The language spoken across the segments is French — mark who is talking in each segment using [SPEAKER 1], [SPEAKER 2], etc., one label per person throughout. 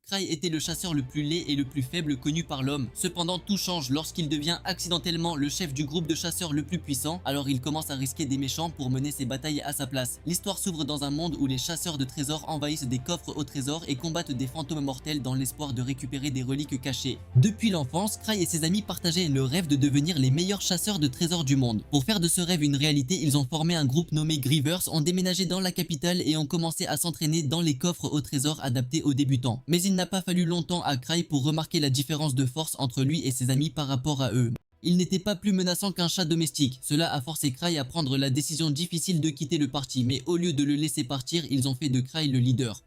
[SPEAKER 1] Cry était le chasseur le plus laid et le plus faible connu par l'homme. Cependant, tout change lorsqu'il devient accidentellement le chef du groupe de chasseurs le plus puissant, alors il commence à risquer des méchants pour mener ses batailles à sa place. L'histoire s'ouvre dans un monde où les chasseurs de trésors envahissent des coffres au trésor et combattent des fantômes mortels dans l'espoir de récupérer des reliques cachées. Depuis l'enfance, Cry et ses amis partageaient le rêve de devenir les meilleurs chasseurs de trésors du monde. Pour faire de ce rêve une réalité, ils ont formé un groupe nommé Grievers, ont déménagé dans la capitale et ont commencé à s'entraîner dans les coffres au trésor adaptés aux débutants. Mais il n'a pas fallu longtemps à Cry pour remarquer la différence de force entre lui et ses amis par rapport à eux. Il n'était pas plus menaçant qu'un chat domestique. Cela a forcé Cry à prendre la décision difficile de quitter le parti, mais au lieu de le laisser partir, ils ont fait de Cry le leader.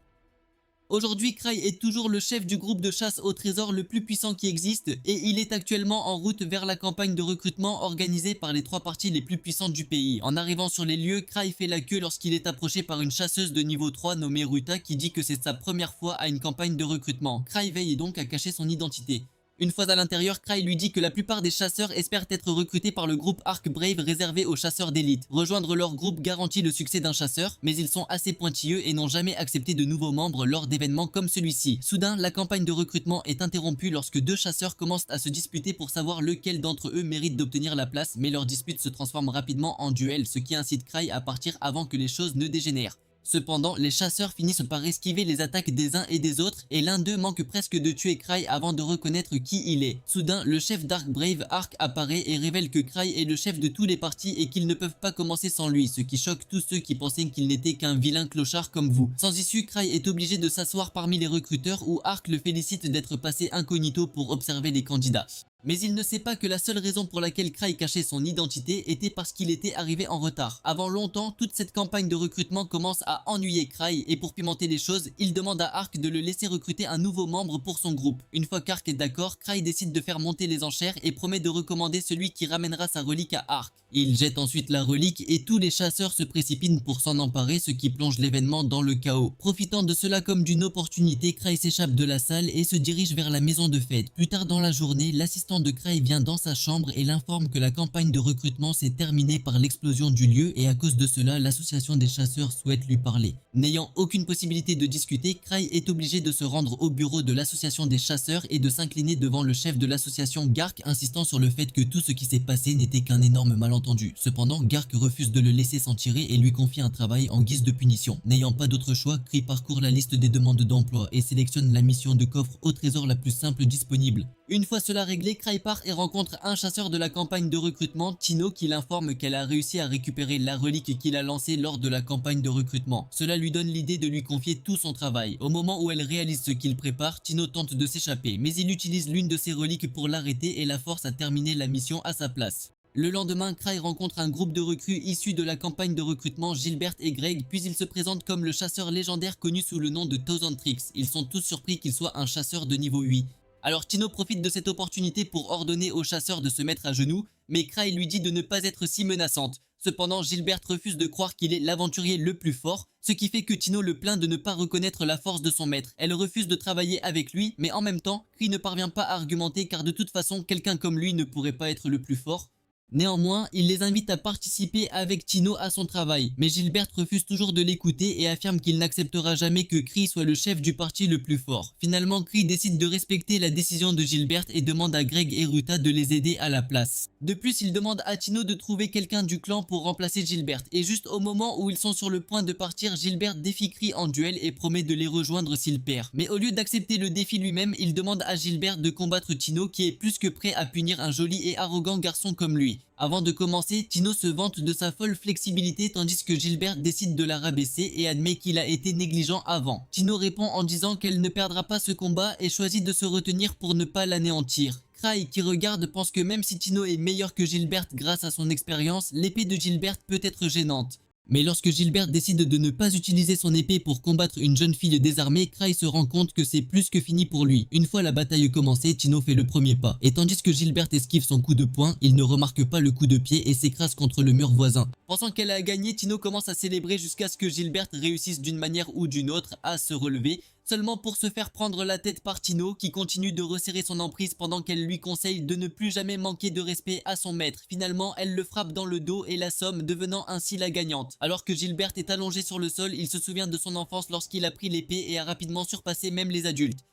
[SPEAKER 1] Aujourd'hui, Cry est toujours le chef du groupe de chasse au trésor le plus puissant qui existe et il est actuellement en route vers la campagne de recrutement organisée par les 3 parties les plus puissantes du pays. En arrivant sur les lieux, Cry fait la queue lorsqu'il est approché par une chasseuse de niveau 3 nommée Ruta qui dit que c'est sa première fois à une campagne de recrutement. Cry veille donc à cacher son identité. Une fois à l'intérieur, Cry lui dit que la plupart des chasseurs espèrent être recrutés par le groupe Arc Brave réservé aux chasseurs d'élite. Rejoindre leur groupe garantit le succès d'un chasseur, mais ils sont assez pointilleux et n'ont jamais accepté de nouveaux membres lors d'événements comme celui-ci. Soudain, la campagne de recrutement est interrompue lorsque 2 chasseurs commencent à se disputer pour savoir lequel d'entre eux mérite d'obtenir la place, mais leur dispute se transforme rapidement en duel, ce qui incite Cry à partir avant que les choses ne dégénèrent. Cependant, les chasseurs finissent par esquiver les attaques des uns et des autres et l'un d'eux manque presque de tuer Cry avant de reconnaître qui il est. Soudain, le chef d'Arc Brave, Arc, apparaît et révèle que Cry est le chef de tous les partis et qu'ils ne peuvent pas commencer sans lui, ce qui choque tous ceux qui pensaient qu'il n'était qu'un vilain clochard comme vous. Sans issue, Cry est obligé de s'asseoir parmi les recruteurs où Arc le félicite d'être passé incognito pour observer les candidats. Mais il ne sait pas que la seule raison pour laquelle Cry cachait son identité était parce qu'il était arrivé en retard. Avant longtemps, toute cette campagne de recrutement commence à ennuyer Cry et pour pimenter les choses, il demande à Arc de le laisser recruter un nouveau membre pour son groupe. Une fois qu'Arc est d'accord, Cry décide de faire monter les enchères et promet de recommander celui qui ramènera sa relique à Arc. Il jette ensuite la relique et tous les chasseurs se précipitent pour s'en emparer, ce qui plonge l'événement dans le chaos. Profitant de cela comme d'une opportunité, Cry s'échappe de la salle et se dirige vers la maison de fête. Plus tard dans la journée, l'assistant de Cry vient dans sa chambre et l'informe que la campagne de recrutement s'est terminée par l'explosion du lieu et à cause de cela, l'association des chasseurs souhaite lui parler. N'ayant aucune possibilité de discuter, Cry est obligé de se rendre au bureau de l'association des chasseurs et de s'incliner devant le chef de l'association Gark, insistant sur le fait que tout ce qui s'est passé n'était qu'un énorme malentendu. Cependant, Gark refuse de le laisser s'en tirer et lui confie un travail en guise de punition. N'ayant pas d'autre choix, Cry parcourt la liste des demandes d'emploi et sélectionne la mission de coffre au trésor la plus simple disponible. Une fois cela réglé, Cry part et rencontre un chasseur de la campagne de recrutement, Tino, qui l'informe qu'elle a réussi à récupérer la relique qu'il a lancée lors de la campagne de recrutement. Cela lui donne l'idée de lui confier tout son travail. Au moment où elle réalise ce qu'il prépare, Tino tente de s'échapper, mais il utilise l'une de ses reliques pour l'arrêter et la force à terminer la mission à sa place. Le lendemain, Cry rencontre un groupe de recrues issus de la campagne de recrutement Gilbert et Greg, puis il se présente comme le chasseur légendaire connu sous le nom de Thousand Tricks. Ils sont tous surpris qu'il soit un chasseur de niveau 8. Alors Tino profite de cette opportunité pour ordonner aux chasseurs de se mettre à genoux, mais Cry lui dit de ne pas être si menaçante. Cependant, Gilbert refuse de croire qu'il est l'aventurier le plus fort, ce qui fait que Tino le plaint de ne pas reconnaître la force de son maître. Elle refuse de travailler avec lui, mais en même temps, Cry ne parvient pas à argumenter car de toute façon, quelqu'un comme lui ne pourrait pas être le plus fort. Néanmoins, il les invite à participer avec Tino à son travail, mais Gilbert refuse toujours de l'écouter et affirme qu'il n'acceptera jamais que Cry soit le chef du parti le plus fort. Finalement, Cry décide de respecter la décision de Gilbert et demande à Greg et Ruta de les aider à la place. De plus, il demande à Tino de trouver quelqu'un du clan pour remplacer Gilbert, et juste au moment où ils sont sur le point de partir, Gilbert défie Cry en duel et promet de les rejoindre s'il perd. Mais au lieu d'accepter le défi lui-même, il demande à Gilbert de combattre Tino qui est plus que prêt à punir un joli et arrogant garçon comme lui. Avant de commencer, Tino se vante de sa folle flexibilité tandis que Gilbert décide de la rabaisser et admet qu'il a été négligent avant. Tino répond en disant qu'elle ne perdra pas ce combat et choisit de se retenir pour ne pas l'anéantir. Cry, qui regarde, pense que même si Tino est meilleur que Gilbert grâce à son expérience, l'épée de Gilbert peut être gênante. Mais lorsque Gilbert décide de ne pas utiliser son épée pour combattre une jeune fille désarmée, Cry se rend compte que c'est plus que fini pour lui. Une fois la bataille commencée, Tino fait le premier pas. Et tandis que Gilbert esquive son coup de poing, il ne remarque pas le coup de pied et s'écrase contre le mur voisin. Pensant qu'elle a gagné, Tino commence à célébrer jusqu'à ce que Gilbert réussisse d'une manière ou d'une autre à se relever, seulement pour se faire prendre la tête par Tino qui continue de resserrer son emprise pendant qu'elle lui conseille de ne plus jamais manquer de respect à son maître. Finalement, elle le frappe dans le dos et l'assomme, devenant ainsi la gagnante. Alors que Gilbert est allongé sur le sol, il se souvient de son enfance lorsqu'il a pris l'épée et a rapidement surpassé même les adultes.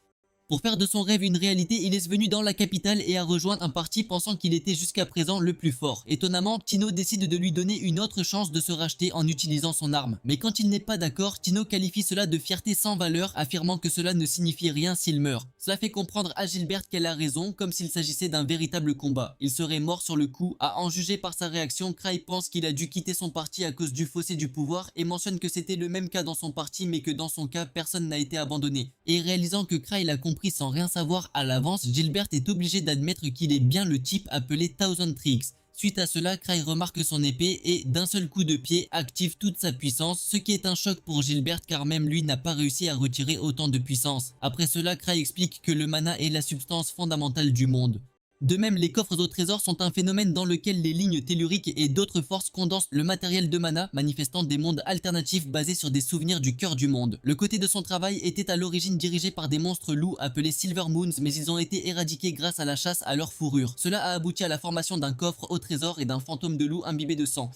[SPEAKER 1] Pour faire de son rêve une réalité, il est venu dans la capitale et a rejoint un parti pensant qu'il était jusqu'à présent le plus fort. Étonnamment, Tino décide de lui donner une autre chance de se racheter en utilisant son arme. Mais quand il n'est pas d'accord, Tino qualifie cela de fierté sans valeur, affirmant que cela ne signifie rien s'il meurt. Cela fait comprendre à Gilbert qu'elle a raison, comme s'il s'agissait d'un véritable combat. Il serait mort sur le coup. À en juger par sa réaction, Cray pense qu'il a dû quitter son parti à cause du fossé du pouvoir et mentionne que c'était le même cas dans son parti, mais que dans son cas, personne n'a été abandonné. Et réalisant que Cray l'a compris sans rien savoir à l'avance, Gilbert est obligé d'admettre qu'il est bien le type appelé Thousand Tricks. Suite à cela, Cray remarque son épée et, d'un seul coup de pied, active toute sa puissance, ce qui est un choc pour Gilbert car même lui n'a pas réussi à retirer autant de puissance. Après cela, Cray explique que le mana est la substance fondamentale du monde. De même, les coffres au trésor sont un phénomène dans lequel les lignes telluriques et d'autres forces condensent le matériel de mana, manifestant des mondes alternatifs basés sur des souvenirs du cœur du monde. Le côté de son travail était à l'origine dirigé par des monstres loups appelés Silver Moons, mais ils ont été éradiqués grâce à la chasse à leur fourrure. Cela a abouti à la formation d'un coffre au trésor et d'un fantôme de loup imbibé de sang.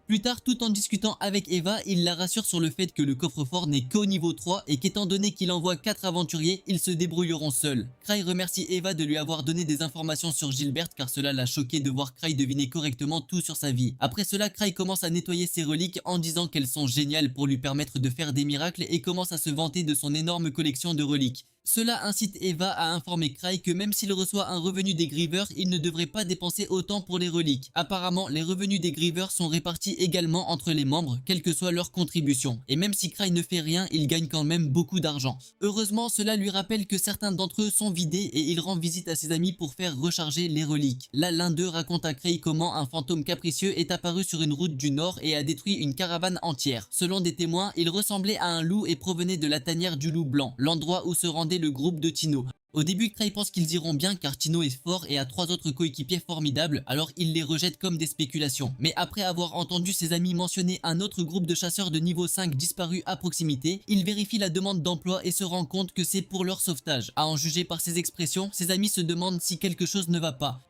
[SPEAKER 1] Plus tard, tout en discutant avec Eva, il la rassure sur le fait que le coffre-fort n'est qu'au niveau 3 et qu'étant donné qu'il envoie 4 aventuriers, ils se débrouilleront seuls. Cray remercie Eva de lui avoir donné des informations sur Gilbert car cela l'a choqué de voir Cray deviner correctement tout sur sa vie. Après cela, Cray commence à nettoyer ses reliques en disant qu'elles sont géniales pour lui permettre de faire des miracles et commence à se vanter de son énorme collection de reliques. Cela incite Eva à informer Cray que même s'il reçoit un revenu des Grievers, il ne devrait pas dépenser autant pour les reliques. Apparemment, les revenus des Grievers sont répartis également entre les membres, quelle que soit leur contribution. Et même si Cray ne fait rien, il gagne quand même beaucoup d'argent. Heureusement, cela lui rappelle que certains d'entre eux sont vidés et il rend visite à ses amis pour faire recharger les reliques. Là, l'un d'eux raconte à Cray comment un fantôme capricieux est apparu sur une route du nord et a détruit une caravane entière. Selon des témoins, il ressemblait à un loup et provenait de la tanière du loup blanc, l'endroit où se rendait le groupe de Tino. Au début, Cray pense qu'ils iront bien car Tino est fort et a 3 autres coéquipiers formidables, alors il les rejette comme des spéculations. Mais après avoir entendu ses amis mentionner un autre groupe de chasseurs de niveau 5 disparus à proximité, il vérifie la demande d'emploi et se rend compte que c'est pour leur sauvetage. À en juger par ses expressions, ses amis se demandent si quelque chose ne va pas.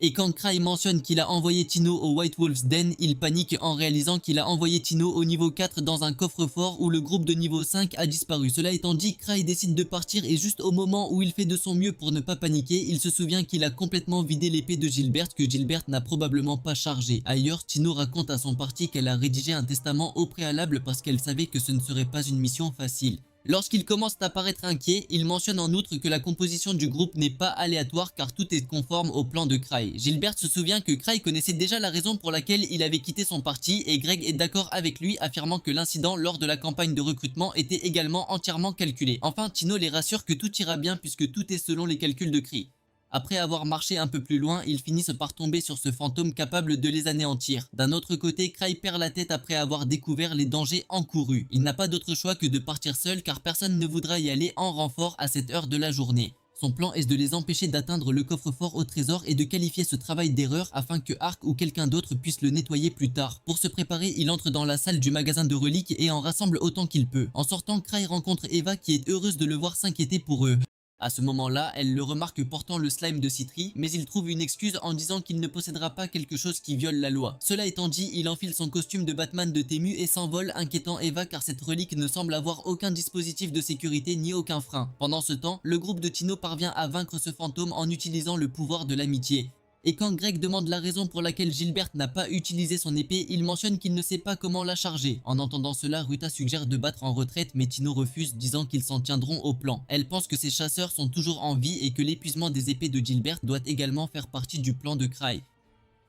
[SPEAKER 1] Et quand Cray mentionne qu'il a envoyé Tino au White Wolf's Den, il panique en réalisant qu'il a envoyé Tino au niveau 4 dans un coffre-fort où le groupe de niveau 5 a disparu. Cela étant dit, Cray décide de partir et juste au moment où il fait de son mieux pour ne pas paniquer, il se souvient qu'il a complètement vidé l'épée de Gilbert que Gilbert n'a probablement pas chargée. Ailleurs, Tino raconte à son parti qu'elle a rédigé un testament au préalable parce qu'elle savait que ce ne serait pas une mission facile. Lorsqu'il commence à paraître inquiet, il mentionne en outre que la composition du groupe n'est pas aléatoire car tout est conforme au plan de Cray. Gilbert se souvient que Cray connaissait déjà la raison pour laquelle il avait quitté son parti et Greg est d'accord avec lui, affirmant que l'incident lors de la campagne de recrutement était également entièrement calculé. Enfin, Tino les rassure que tout ira bien puisque tout est selon les calculs de Cray. Après avoir marché un peu plus loin, ils finissent par tomber sur ce fantôme capable de les anéantir. D'un autre côté, Cray perd la tête après avoir découvert les dangers encourus. Il n'a pas d'autre choix que de partir seul car personne ne voudra y aller en renfort à cette heure de la journée. Son plan est de les empêcher d'atteindre le coffre-fort au trésor et de qualifier ce travail d'erreur afin que Ark ou quelqu'un d'autre puisse le nettoyer plus tard. Pour se préparer, il entre dans la salle du magasin de reliques et en rassemble autant qu'il peut. En sortant, Cray rencontre Eva qui est heureuse de le voir s'inquiéter pour eux. À ce moment-là, elle le remarque portant le slime de Citri, mais il trouve une excuse en disant qu'il ne possédera pas quelque chose qui viole la loi. Cela étant dit, il enfile son costume de Batman de Temu et s'envole, inquiétant Eva car cette relique ne semble avoir aucun dispositif de sécurité ni aucun frein. Pendant ce temps, le groupe de Tino parvient à vaincre ce fantôme en utilisant le pouvoir de l'amitié. Et quand Greg demande la raison pour laquelle Gilbert n'a pas utilisé son épée, il mentionne qu'il ne sait pas comment la charger. En entendant cela, Ruta suggère de battre en retraite, mais Tino refuse, disant qu'ils s'en tiendront au plan. Elle pense que ces chasseurs sont toujours en vie et que l'épuisement des épées de Gilbert doit également faire partie du plan de Cray.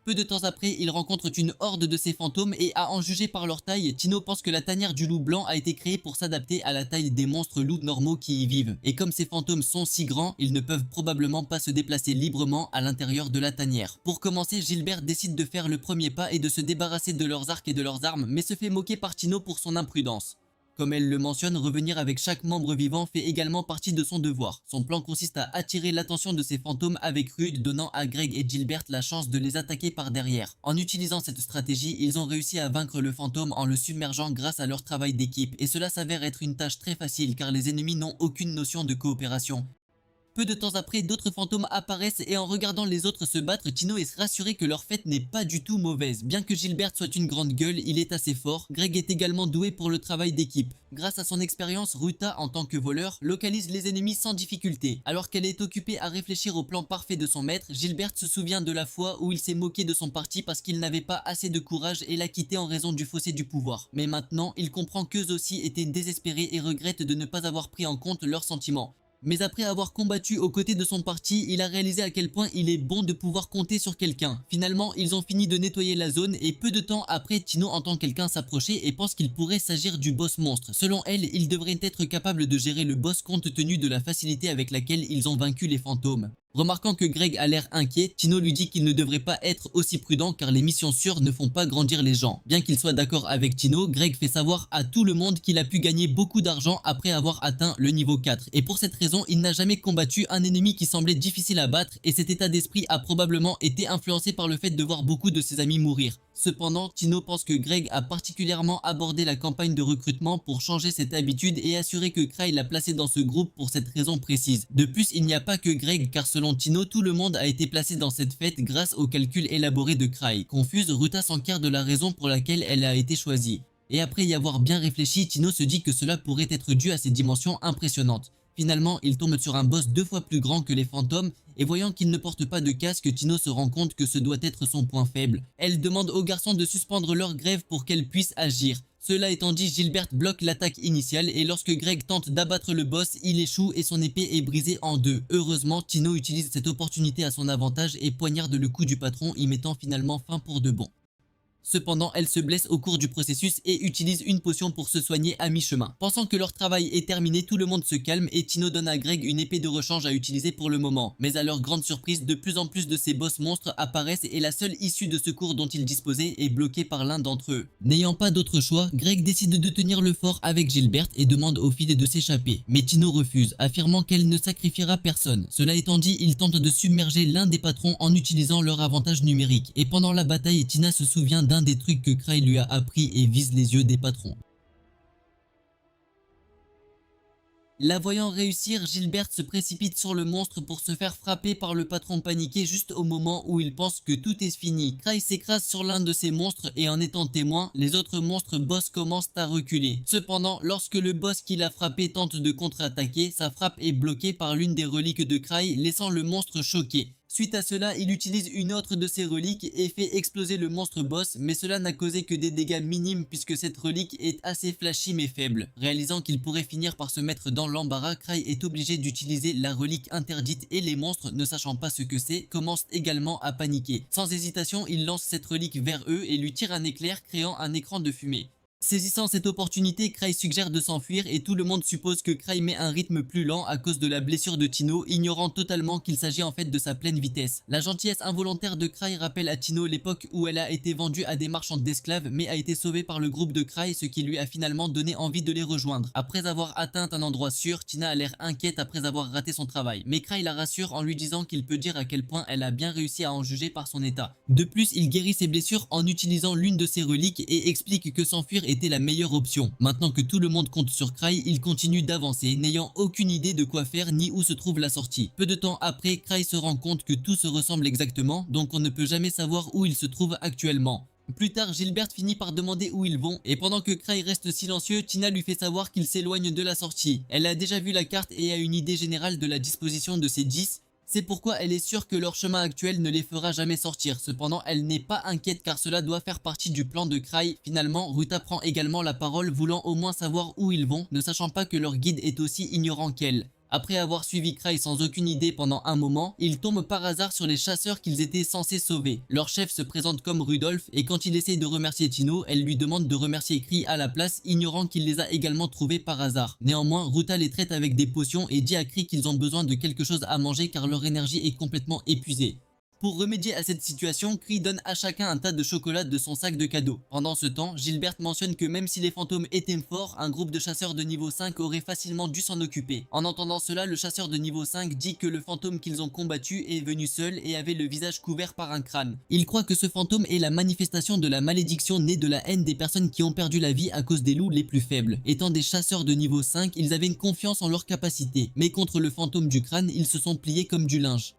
[SPEAKER 1] Peu de temps après, ils rencontrent une horde de ces fantômes et à en juger par leur taille, Tino pense que la tanière du loup blanc a été créée pour s'adapter à la taille des monstres loups normaux qui y vivent. Et comme ces fantômes sont si grands, ils ne peuvent probablement pas se déplacer librement à l'intérieur de la tanière. Pour commencer, Gilbert décide de faire le premier pas et de se débarrasser de leurs arcs et de leurs armes, mais se fait moquer par Tino pour son imprudence. Comme elle le mentionne, revenir avec chaque membre vivant fait également partie de son devoir. Son plan consiste à attirer l'attention de ces fantômes avec Rude, donnant à Greg et Gilbert la chance de les attaquer par derrière. En utilisant cette stratégie, ils ont réussi à vaincre le fantôme en le submergeant grâce à leur travail d'équipe, et cela s'avère être une tâche très facile car les ennemis n'ont aucune notion de coopération. Peu de temps après, d'autres fantômes apparaissent et en regardant les autres se battre, Tino est rassuré que leur fête n'est pas du tout mauvaise. Bien que Gilbert soit une grande gueule, il est assez fort. Greg est également doué pour le travail d'équipe. Grâce à son expérience, Ruta, en tant que voleur, localise les ennemis sans difficulté. Alors qu'elle est occupée à réfléchir au plan parfait de son maître, Gilbert se souvient de la fois où il s'est moqué de son parti parce qu'il n'avait pas assez de courage et l'a quitté en raison du fossé du pouvoir. Mais maintenant, il comprend qu'eux aussi étaient désespérés et regrettent de ne pas avoir pris en compte leurs sentiments. Mais après avoir combattu aux côtés de son parti, il a réalisé à quel point il est bon de pouvoir compter sur quelqu'un. Finalement, ils ont fini de nettoyer la zone et peu de temps après, Tino entend quelqu'un s'approcher et pense qu'il pourrait s'agir du boss monstre. Selon elle, il devrait être capable de gérer le boss compte tenu de la facilité avec laquelle ils ont vaincu les fantômes. Remarquant que Greg a l'air inquiet, Tino lui dit qu'il ne devrait pas être aussi prudent car les missions sûres ne font pas grandir les gens. Bien qu'il soit d'accord avec Tino, Greg fait savoir à tout le monde qu'il a pu gagner beaucoup d'argent après avoir atteint le niveau 4. Et pour cette raison, il n'a jamais combattu un ennemi qui semblait difficile à battre et cet état d'esprit a probablement été influencé par le fait de voir beaucoup de ses amis mourir. Cependant, Tino pense que Greg a particulièrement abordé la campagne de recrutement pour changer cette habitude et assurer que Cray l'a placé dans ce groupe pour cette raison précise. De plus, il n'y a pas que Greg car selon Tino, tout le monde a été placé dans cette fête grâce au calcul élaboré de Cray. Confuse, Ruta s'enquiert de la raison pour laquelle elle a été choisie. Et après y avoir bien réfléchi, Tino se dit que cela pourrait être dû à ses dimensions impressionnantes. Finalement, il tombe sur un boss 2 fois plus grand que les fantômes et voyant qu'il ne porte pas de casque, Tino se rend compte que ce doit être son point faible. Elle demande aux garçons de suspendre leur grève pour qu'elle puisse agir. Cela étant dit, Gilbert bloque l'attaque initiale et lorsque Greg tente d'abattre le boss, il échoue et son épée est brisée en deux. Heureusement, Tino utilise cette opportunité à son avantage et poignarde le cou du patron, y mettant finalement fin pour de bon. Cependant, elle se blesse au cours du processus et utilise une potion pour se soigner à mi-chemin. Pensant que leur travail est terminé, tout le monde se calme et Tino donne à Greg une épée de rechange à utiliser pour le moment. Mais à leur grande surprise, de plus en plus de ces boss monstres apparaissent et la seule issue de secours dont ils disposaient est bloquée par l'un d'entre eux. N'ayant pas d'autre choix, Greg décide de tenir le fort avec Gilbert et demande aux filles de s'échapper. Mais Tino refuse, affirmant qu'elle ne sacrifiera personne. Cela étant dit, il tente de submerger l'un des patrons en utilisant leur avantage numérique. Et pendant la bataille, Tina se souvient d'un des trucs que Cray lui a appris et vise les yeux des patrons. La voyant réussir, Gilbert se précipite sur le monstre pour se faire frapper par le patron paniqué juste au moment où il pense que tout est fini. Cray s'écrase sur l'un de ces monstres et en étant témoin, les autres monstres boss commencent à reculer. Cependant, lorsque le boss qui l'a frappé tente de contre-attaquer, sa frappe est bloquée par l'une des reliques de Cray, laissant le monstre choqué. Suite à cela, il utilise une autre de ses reliques et fait exploser le monstre boss, mais cela n'a causé que des dégâts minimes puisque cette relique est assez flashy mais faible. Réalisant qu'il pourrait finir par se mettre dans l'embarras, Cray est obligé d'utiliser la relique interdite et les monstres, ne sachant pas ce que c'est, commencent également à paniquer. Sans hésitation, il lance cette relique vers eux et lui tire un éclair créant un écran de fumée. Saisissant cette opportunité, Cray suggère de s'enfuir et tout le monde suppose que Cray met un rythme plus lent à cause de la blessure de Tino, ignorant totalement qu'il s'agit en fait de sa pleine vitesse. La gentillesse involontaire de Cray rappelle à Tino l'époque où elle a été vendue à des marchands d'esclaves mais a été sauvée par le groupe de Cray, ce qui lui a finalement donné envie de les rejoindre. Après avoir atteint un endroit sûr, Tina a l'air inquiète après avoir raté son travail, mais Cray la rassure en lui disant qu'il peut dire à quel point elle a bien réussi à en juger par son état. De plus, il guérit ses blessures en utilisant l'une de ses reliques et explique que s'enfuir était la meilleure option. Maintenant que tout le monde compte sur Cray, il continue d'avancer, n'ayant aucune idée de quoi faire ni où se trouve la sortie. Peu de temps après, Cray se rend compte que tout se ressemble exactement, donc on ne peut jamais savoir où il se trouve actuellement. Plus tard, Gilbert finit par demander où ils vont, et pendant que Cray reste silencieux, Tina lui fait savoir qu'il s'éloigne de la sortie. Elle a déjà vu la carte et a une idée générale de la disposition de ces 10. C'est pourquoi elle est sûre que leur chemin actuel ne les fera jamais sortir. Cependant, elle n'est pas inquiète car cela doit faire partie du plan de Cray. Finalement, Ruta prend également la parole, voulant au moins savoir où ils vont, ne sachant pas que leur guide est aussi ignorant qu'elle. Après avoir suivi Cray sans aucune idée pendant un moment, ils tombent par hasard sur les chasseurs qu'ils étaient censés sauver. Leur chef se présente comme Rudolph et quand il essaye de remercier Tino, elle lui demande de remercier Cray à la place, ignorant qu'il les a également trouvés par hasard. Néanmoins, Ruta les traite avec des potions et dit à Cray qu'ils ont besoin de quelque chose à manger car leur énergie est complètement épuisée. Pour remédier à cette situation, Cree donne à chacun un tas de chocolat de son sac de cadeaux. Pendant ce temps, Gilbert mentionne que même si les fantômes étaient forts, un groupe de chasseurs de niveau 5 aurait facilement dû s'en occuper. En entendant cela, le chasseur de niveau 5 dit que le fantôme qu'ils ont combattu est venu seul et avait le visage couvert par un crâne. Il croit que ce fantôme est la manifestation de la malédiction née de la haine des personnes qui ont perdu la vie à cause des loups les plus faibles. Étant des chasseurs de niveau 5, ils avaient une confiance en leurs capacités, mais contre le fantôme du crâne, ils se sont pliés comme du linge.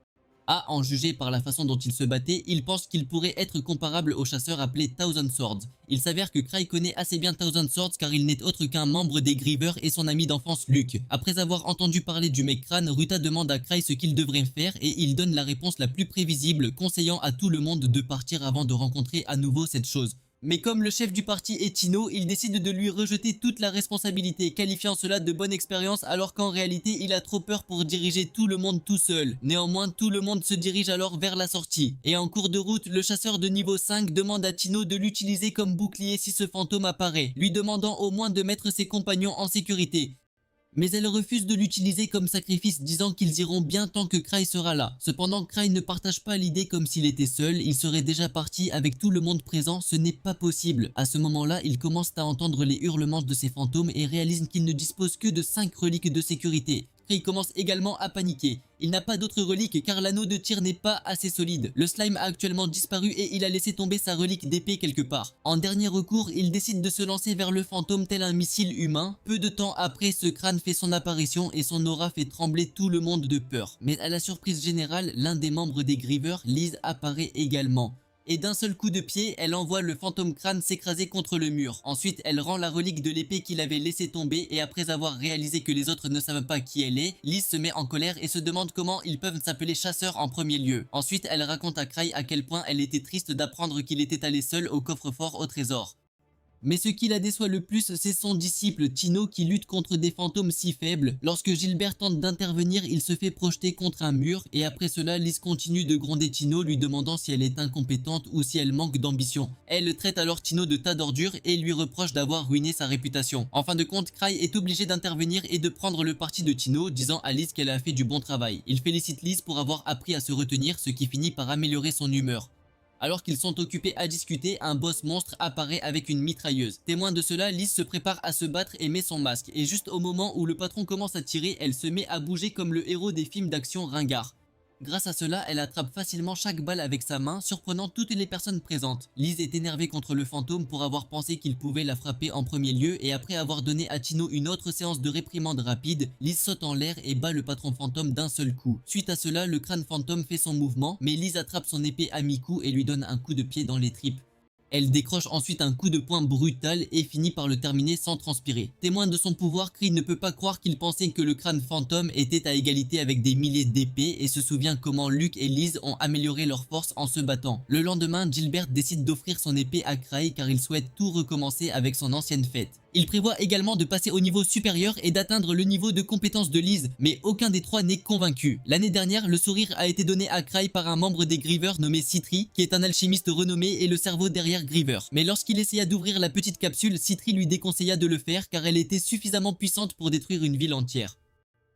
[SPEAKER 1] À en juger par la façon dont il se battait, il pense qu'il pourrait être comparable au chasseur appelé Thousand Swords. Il s'avère que Cray connaît assez bien Thousand Swords car il n'est autre qu'un membre des Grievers et son ami d'enfance Luke. Après avoir entendu parler du mec crâne, Ruta demande à Cray ce qu'il devrait faire et il donne la réponse la plus prévisible, conseillant à tout le monde de partir avant de rencontrer à nouveau cette chose. Mais comme le chef du parti est Tino, il décide de lui rejeter toute la responsabilité, qualifiant cela de bonne expérience alors qu'en réalité il a trop peur pour diriger tout le monde tout seul. Néanmoins, tout le monde se dirige alors vers la sortie. Et en cours de route, le chasseur de niveau 5 demande à Tino de l'utiliser comme bouclier si ce fantôme apparaît, lui demandant au moins de mettre ses compagnons en sécurité. Mais elle refuse de l'utiliser comme sacrifice, disant qu'ils iront bien tant que Cray sera là. Cependant, Cray ne partage pas l'idée comme s'il était seul, il serait déjà parti avec tout le monde présent, ce n'est pas possible. À ce moment-là, il commence à entendre les hurlements de ces fantômes et réalise qu'il ne dispose que de 5 reliques de sécurité. Cray commence également à paniquer. Il n'a pas d'autres reliques car l'anneau de tir n'est pas assez solide. Le slime a actuellement disparu et il a laissé tomber sa relique d'épée quelque part. En dernier recours, il décide de se lancer vers le fantôme tel un missile humain. Peu de temps après, ce crâne fait son apparition et son aura fait trembler tout le monde de peur. Mais à la surprise générale, l'un des membres des Grievers, Liz, apparaît également. Et d'un seul coup de pied, elle envoie le fantôme crâne s'écraser contre le mur. Ensuite, elle rend la relique de l'épée qu'il avait laissé tomber et après avoir réalisé que les autres ne savent pas qui elle est, Liz se met en colère et se demande comment ils peuvent s'appeler chasseurs en premier lieu. Ensuite, elle raconte à Cray à quel point elle était triste d'apprendre qu'il était allé seul au coffre-fort au trésor. Mais ce qui la déçoit le plus, c'est son disciple Tino qui lutte contre des fantômes si faibles. Lorsque Gilbert tente d'intervenir, il se fait projeter contre un mur et après cela, Liz continue de gronder Tino lui demandant si elle est incompétente ou si elle manque d'ambition. Elle traite alors Tino de tas d'ordures et lui reproche d'avoir ruiné sa réputation. En fin de compte, Cray est obligé d'intervenir et de prendre le parti de Tino, disant à Liz qu'elle a fait du bon travail. Il félicite Liz pour avoir appris à se retenir, ce qui finit par améliorer son humeur. Alors qu'ils sont occupés à discuter, un boss monstre apparaît avec une mitrailleuse. Témoin de cela, Liz se prépare à se battre et met son masque. Et juste au moment où le patron commence à tirer, elle se met à bouger comme le héros des films d'action ringards. Grâce à cela, elle attrape facilement chaque balle avec sa main, surprenant toutes les personnes présentes. Liz est énervée contre le fantôme pour avoir pensé qu'il pouvait la frapper en premier lieu et après avoir donné à Tino une autre séance de réprimande rapide, Liz saute en l'air et bat le patron fantôme d'un seul coup. Suite à cela, le crâne fantôme fait son mouvement, mais Liz attrape son épée à mi-coup et lui donne un coup de pied dans les tripes. Elle décroche ensuite un coup de poing brutal et finit par le terminer sans transpirer. Témoin de son pouvoir, Cree ne peut pas croire qu'il pensait que le crâne fantôme était à égalité avec des milliers d'épées et se souvient comment Luke et Liz ont amélioré leur force en se battant. Le lendemain, Gilbert décide d'offrir son épée à Cray car il souhaite tout recommencer avec son ancienne fête. Il prévoit également de passer au niveau supérieur et d'atteindre le niveau de compétence de Liz, mais aucun des trois n'est convaincu. L'année dernière, le sourire a été donné à Cray par un membre des Grievers nommé Citri, qui est un alchimiste renommé et le cerveau derrière Griever. Mais lorsqu'il essaya d'ouvrir la petite capsule, Citri lui déconseilla de le faire car elle était suffisamment puissante pour détruire une ville entière.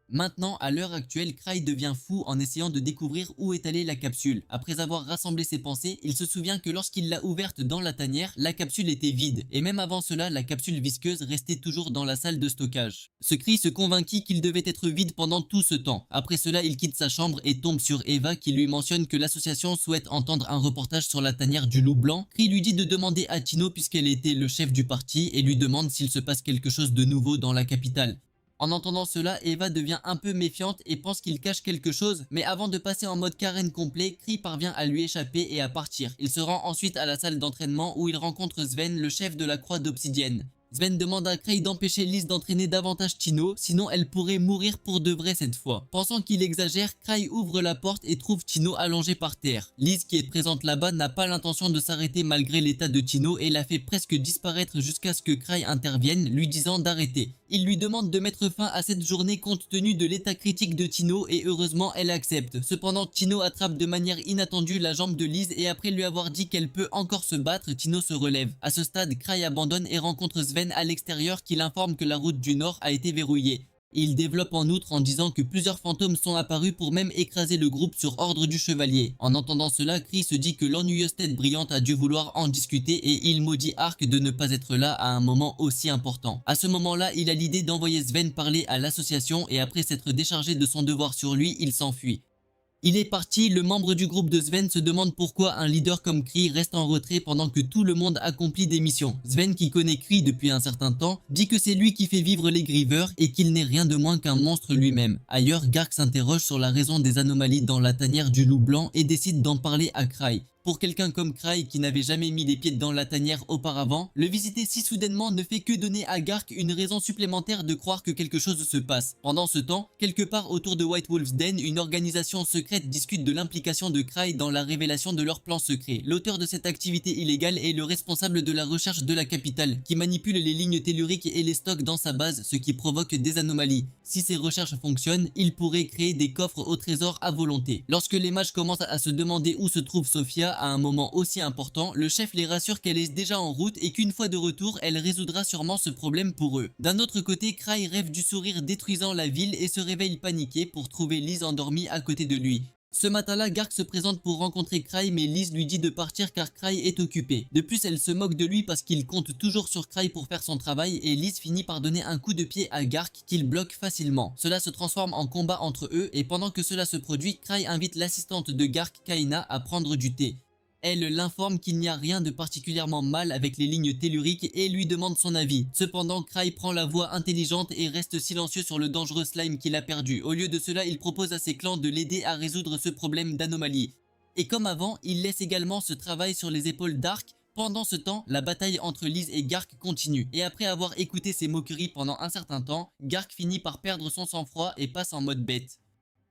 [SPEAKER 1] Maintenant, à l'heure actuelle, Cray devient fou en essayant de découvrir où est allée la capsule. Après avoir rassemblé ses pensées, il se souvient que lorsqu'il l'a ouverte dans la tanière, la capsule était vide. Et même avant cela, la capsule visqueuse restait toujours dans la salle de stockage. Ce Cray se convainquit qu'il devait être vide pendant tout ce temps. Après cela, il quitte sa chambre et tombe sur Eva qui lui mentionne que l'association souhaite entendre un reportage sur la tanière du loup blanc. Cray lui dit de demander à Tino puisqu'elle était le chef du parti et lui demande s'il se passe quelque chose de nouveau dans la capitale. En entendant cela, Eva devient un peu méfiante et pense qu'il cache quelque chose, mais avant de passer en mode Karen complet, Cray parvient à lui échapper et à partir. Il se rend ensuite à la salle d'entraînement où il rencontre Sven, le chef de la croix d'obsidienne. Sven demande à Cray d'empêcher Liz d'entraîner davantage Tino, sinon elle pourrait mourir pour de vrai cette fois. Pensant qu'il exagère, Cray ouvre la porte et trouve Tino allongé par terre. Liz, qui est présente là-bas, n'a pas l'intention de s'arrêter malgré l'état de Tino et la fait presque disparaître jusqu'à ce que Cray intervienne, lui disant d'arrêter. Il lui demande de mettre fin à cette journée compte tenu de l'état critique de Tino et heureusement elle accepte. Cependant, Tino attrape de manière inattendue la jambe de Liz et après lui avoir dit qu'elle peut encore se battre, Tino se relève. À ce stade, Cray abandonne et rencontre Sven à l'extérieur qui l'informe que la route du nord a été verrouillée. Il développe en outre en disant que plusieurs fantômes sont apparus pour même écraser le groupe sur ordre du chevalier. En entendant cela, Kree se dit que l'ennuyeuse tête brillante a dû vouloir en discuter et il maudit Arc de ne pas être là à un moment aussi important. À ce moment-là, il a l'idée d'envoyer Sven parler à l'association et après s'être déchargé de son devoir sur lui, il s'enfuit. Il est parti, le membre du groupe de Sven se demande pourquoi un leader comme Kree reste en retrait pendant que tout le monde accomplit des missions. Sven, qui connaît Kree depuis un certain temps, dit que c'est lui qui fait vivre les Grievers et qu'il n'est rien de moins qu'un monstre lui-même. Ailleurs, Gark s'interroge sur la raison des anomalies dans la tanière du loup blanc et décide d'en parler à Cry. Pour quelqu'un comme Cry qui n'avait jamais mis les pieds dans la tanière auparavant, le visiter si soudainement ne fait que donner à Gark une raison supplémentaire de croire que quelque chose se passe. Pendant ce temps, quelque part autour de White Wolf's Den, une organisation secrète discute de l'implication de Cry dans la révélation de leur plan secret. L'auteur de cette activité illégale est le responsable de la recherche de la capitale, qui manipule les lignes telluriques et les stocks dans sa base, ce qui provoque des anomalies. Si ces recherches fonctionnent, il pourrait créer des coffres au trésor à volonté. Lorsque les mages commencent à se demander où se trouve Sophia, à un moment aussi important, le chef les rassure qu'elle est déjà en route et qu'une fois de retour, elle résoudra sûrement ce problème pour eux. D'un autre côté, Cry rêve du sourire détruisant la ville et se réveille paniqué pour trouver Liz endormie à côté de lui. Ce matin-là, Gark se présente pour rencontrer Cry, mais Liz lui dit de partir car Cry est occupé. De plus, elle se moque de lui parce qu'il compte toujours sur Cry pour faire son travail et Liz finit par donner un coup de pied à Gark qu'il bloque facilement. Cela se transforme en combat entre eux et pendant que cela se produit, Cry invite l'assistante de Gark, Kaina, à prendre du thé. Elle l'informe qu'il n'y a rien de particulièrement mal avec les lignes telluriques et lui demande son avis. Cependant, Cry prend la voie intelligente et reste silencieux sur le dangereux slime qu'il a perdu. Au lieu de cela, il propose à ses clans de l'aider à résoudre ce problème d'anomalie. Et comme avant, il laisse également ce travail sur les épaules d'Arc. Pendant ce temps, la bataille entre Liz et Gark continue. Et après avoir écouté ses moqueries pendant un certain temps, Gark finit par perdre son sang-froid et passe en mode bête.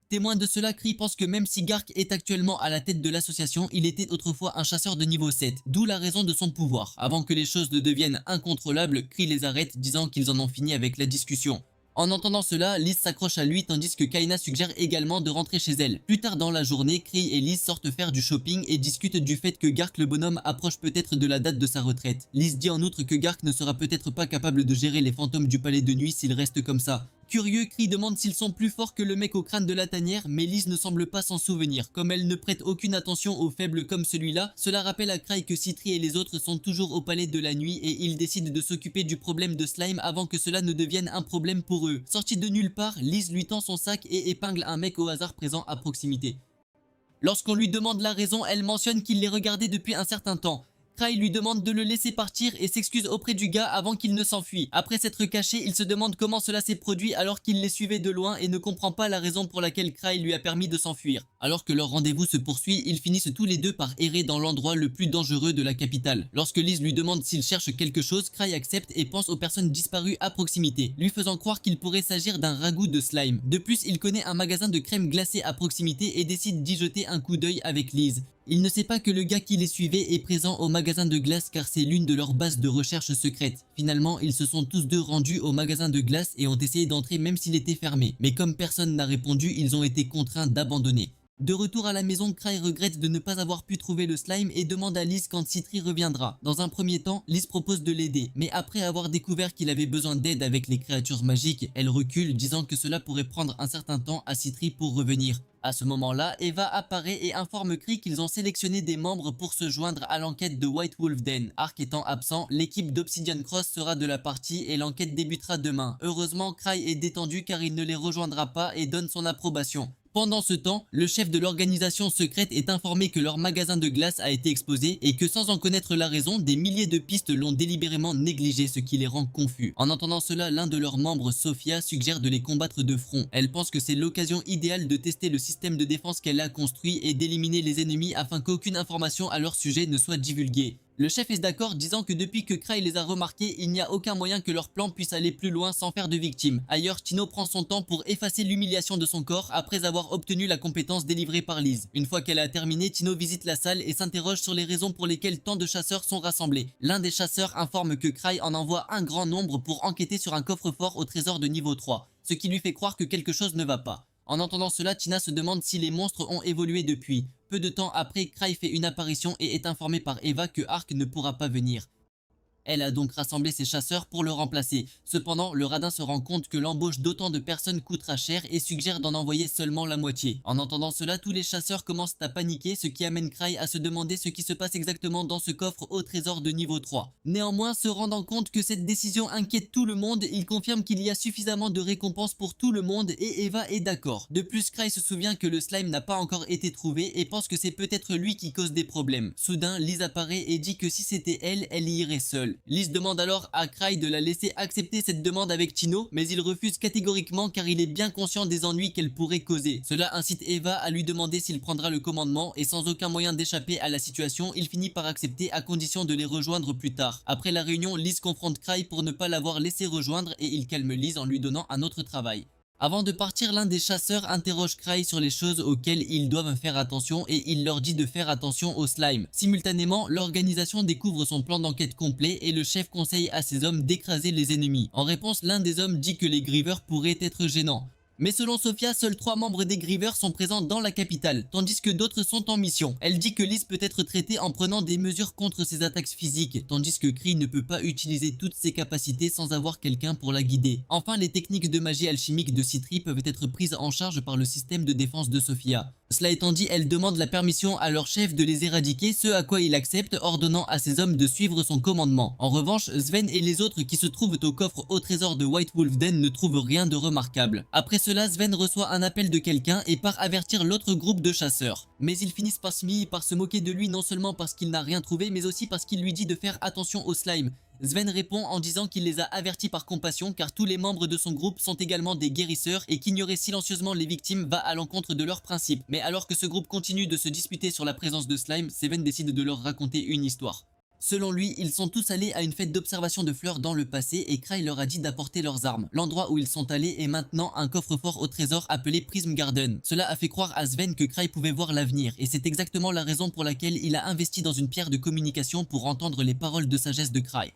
[SPEAKER 1] Témoin de cela, Kree pense que même si Gark est actuellement à la tête de l'association, il était autrefois un chasseur de niveau 7, d'où la raison de son pouvoir. Avant que les choses ne deviennent incontrôlables, Kree les arrête, disant qu'ils en ont fini avec la discussion. En entendant cela, Liz s'accroche à lui tandis que Kaina suggère également de rentrer chez elle. Plus tard dans la journée, Kree et Liz sortent faire du shopping et discutent du fait que Gark le bonhomme approche peut-être de la date de sa retraite. Liz dit en outre que Gark ne sera peut-être pas capable de gérer les fantômes du palais de nuit s'il reste comme ça. Curieux, Kree demande s'ils sont plus forts que le mec au crâne de la tanière, mais Liz ne semble pas s'en souvenir. Comme elle ne prête aucune attention aux faibles comme celui-là, cela rappelle à Cry que Citri et les autres sont toujours au palais de la nuit et ils décident de s'occuper du problème de Slime avant que cela ne devienne un problème pour eux. Sorti de nulle part, Liz lui tend son sac et épingle un mec au hasard présent à proximité. Lorsqu'on lui demande la raison, elle mentionne qu'il les regardait depuis un certain temps. Cry lui demande de le laisser partir et s'excuse auprès du gars avant qu'il ne s'enfuit. Après s'être caché, il se demande comment cela s'est produit alors qu'il les suivait de loin et ne comprend pas la raison pour laquelle Cry lui a permis de s'enfuir. Alors que leur rendez-vous se poursuit, ils finissent tous les deux par errer dans l'endroit le plus dangereux de la capitale. Lorsque Liz lui demande s'il cherche quelque chose, Cry accepte et pense aux personnes disparues à proximité, lui faisant croire qu'il pourrait s'agir d'un ragoût de slime. De plus, il connaît un magasin de crème glacée à proximité et décide d'y jeter un coup d'œil avec Liz. Il ne sait pas que le gars qui les suivait est présent au magasin de glace car c'est l'une de leurs bases de recherche secrètes. Finalement, ils se sont tous deux rendus au magasin de glace et ont essayé d'entrer même s'il était fermé. Mais comme personne n'a répondu, ils ont été contraints d'abandonner. De retour à la maison, Cry regrette de ne pas avoir pu trouver le slime et demande à Liz quand Citri reviendra. Dans un premier temps, Liz propose de l'aider, mais après avoir découvert qu'il avait besoin d'aide avec les créatures magiques, elle recule disant que cela pourrait prendre un certain temps à Citri pour revenir. À ce moment-là, Eva apparaît et informe Kree qu'ils ont sélectionné des membres pour se joindre à l'enquête de White Wolf Den. Arc étant absent, l'équipe d'Obsidian Cross sera de la partie et l'enquête débutera demain. Heureusement, Cry est détendu car il ne les rejoindra pas et donne son approbation. Pendant ce temps, le chef de l'organisation secrète est informé que leur magasin de glace a été explosé et que sans en connaître la raison, des milliers de pistes l'ont délibérément négligé, ce qui les rend confus. En entendant cela, l'un de leurs membres, Sophia, suggère de les combattre de front. Elle pense que c'est l'occasion idéale de tester le système de défense qu'elle a construit et d'éliminer les ennemis afin qu'aucune information à leur sujet ne soit divulguée. Le chef est d'accord, disant que depuis que Cry les a remarqués, il n'y a aucun moyen que leur plan puisse aller plus loin sans faire de victimes. Ailleurs, Tino prend son temps pour effacer l'humiliation de son corps après avoir obtenu la compétence délivrée par Liz. Une fois qu'elle a terminé, Tino visite la salle et s'interroge sur les raisons pour lesquelles tant de chasseurs sont rassemblés. L'un des chasseurs informe que Cry en envoie un grand nombre pour enquêter sur un coffre-fort au trésor de niveau 3, ce qui lui fait croire que quelque chose ne va pas. En entendant cela, Tina se demande si les monstres ont évolué depuis. Peu de temps après, Cry fait une apparition et est informé par Eva que Arc ne pourra pas venir. Elle a donc rassemblé ses chasseurs pour le remplacer. Cependant, le radin se rend compte que l'embauche d'autant de personnes coûtera cher et suggère d'en envoyer seulement la moitié. En entendant cela, tous les chasseurs commencent à paniquer, ce qui amène Cry à se demander ce qui se passe exactement dans ce coffre au trésor de niveau 3. Néanmoins, se rendant compte que cette décision inquiète tout le monde, il confirme qu'il y a suffisamment de récompenses pour tout le monde et Eva est d'accord. De plus, Cry se souvient que le slime n'a pas encore été trouvé et pense que c'est peut-être lui qui cause des problèmes. Soudain, Liz apparaît et dit que si c'était elle, elle y irait seule. Liz demande alors à Cry de la laisser accepter cette demande avec Tino, mais il refuse catégoriquement car il est bien conscient des ennuis qu'elle pourrait causer. Cela incite Eva à lui demander s'il prendra le commandement et sans aucun moyen d'échapper à la situation, il finit par accepter à condition de les rejoindre plus tard. Après la réunion, Liz confronte Cry pour ne pas l'avoir laissé rejoindre et il calme Liz en lui donnant un autre travail. Avant de partir, l'un des chasseurs interroge Cry sur les choses auxquelles ils doivent faire attention et il leur dit de faire attention au slime. Simultanément, l'organisation découvre son plan d'enquête complet et le chef conseille à ses hommes d'écraser les ennemis. En réponse, l'un des hommes dit que les Grievers pourraient être gênants. Mais selon Sophia, seuls 3 membres des Grievers sont présents dans la capitale, tandis que d'autres sont en mission. Elle dit que Liz peut être traitée en prenant des mesures contre ses attaques physiques, tandis que Cry ne peut pas utiliser toutes ses capacités sans avoir quelqu'un pour la guider. Enfin, les techniques de magie alchimique de Citri peuvent être prises en charge par le système de défense de Sophia. Cela étant dit, elle demande la permission à leur chef de les éradiquer, ce à quoi il accepte, ordonnant à ses hommes de suivre son commandement. En revanche, Sven et les autres qui se trouvent au coffre au trésor de White Wolf Den ne trouvent rien de remarquable. Après cela, Sven reçoit un appel de quelqu'un et part avertir l'autre groupe de chasseurs. Mais ils finissent par se moquer de lui non seulement parce qu'il n'a rien trouvé, mais aussi parce qu'il lui dit de faire attention au slime. Sven répond en disant qu'il les a avertis par compassion car tous les membres de son groupe sont également des guérisseurs et qu'ignorer silencieusement les victimes va à l'encontre de leurs principes. Mais alors que ce groupe continue de se disputer sur la présence de slime, Sven décide de leur raconter une histoire. Selon lui, ils sont tous allés à une fête d'observation de fleurs dans le passé et Cry leur a dit d'apporter leurs armes. L'endroit où ils sont allés est maintenant un coffre-fort au trésor appelé Prism Garden. Cela a fait croire à Sven que Cry pouvait voir l'avenir et c'est exactement la raison pour laquelle il a investi dans une pierre de communication pour entendre les paroles de sagesse de Cry.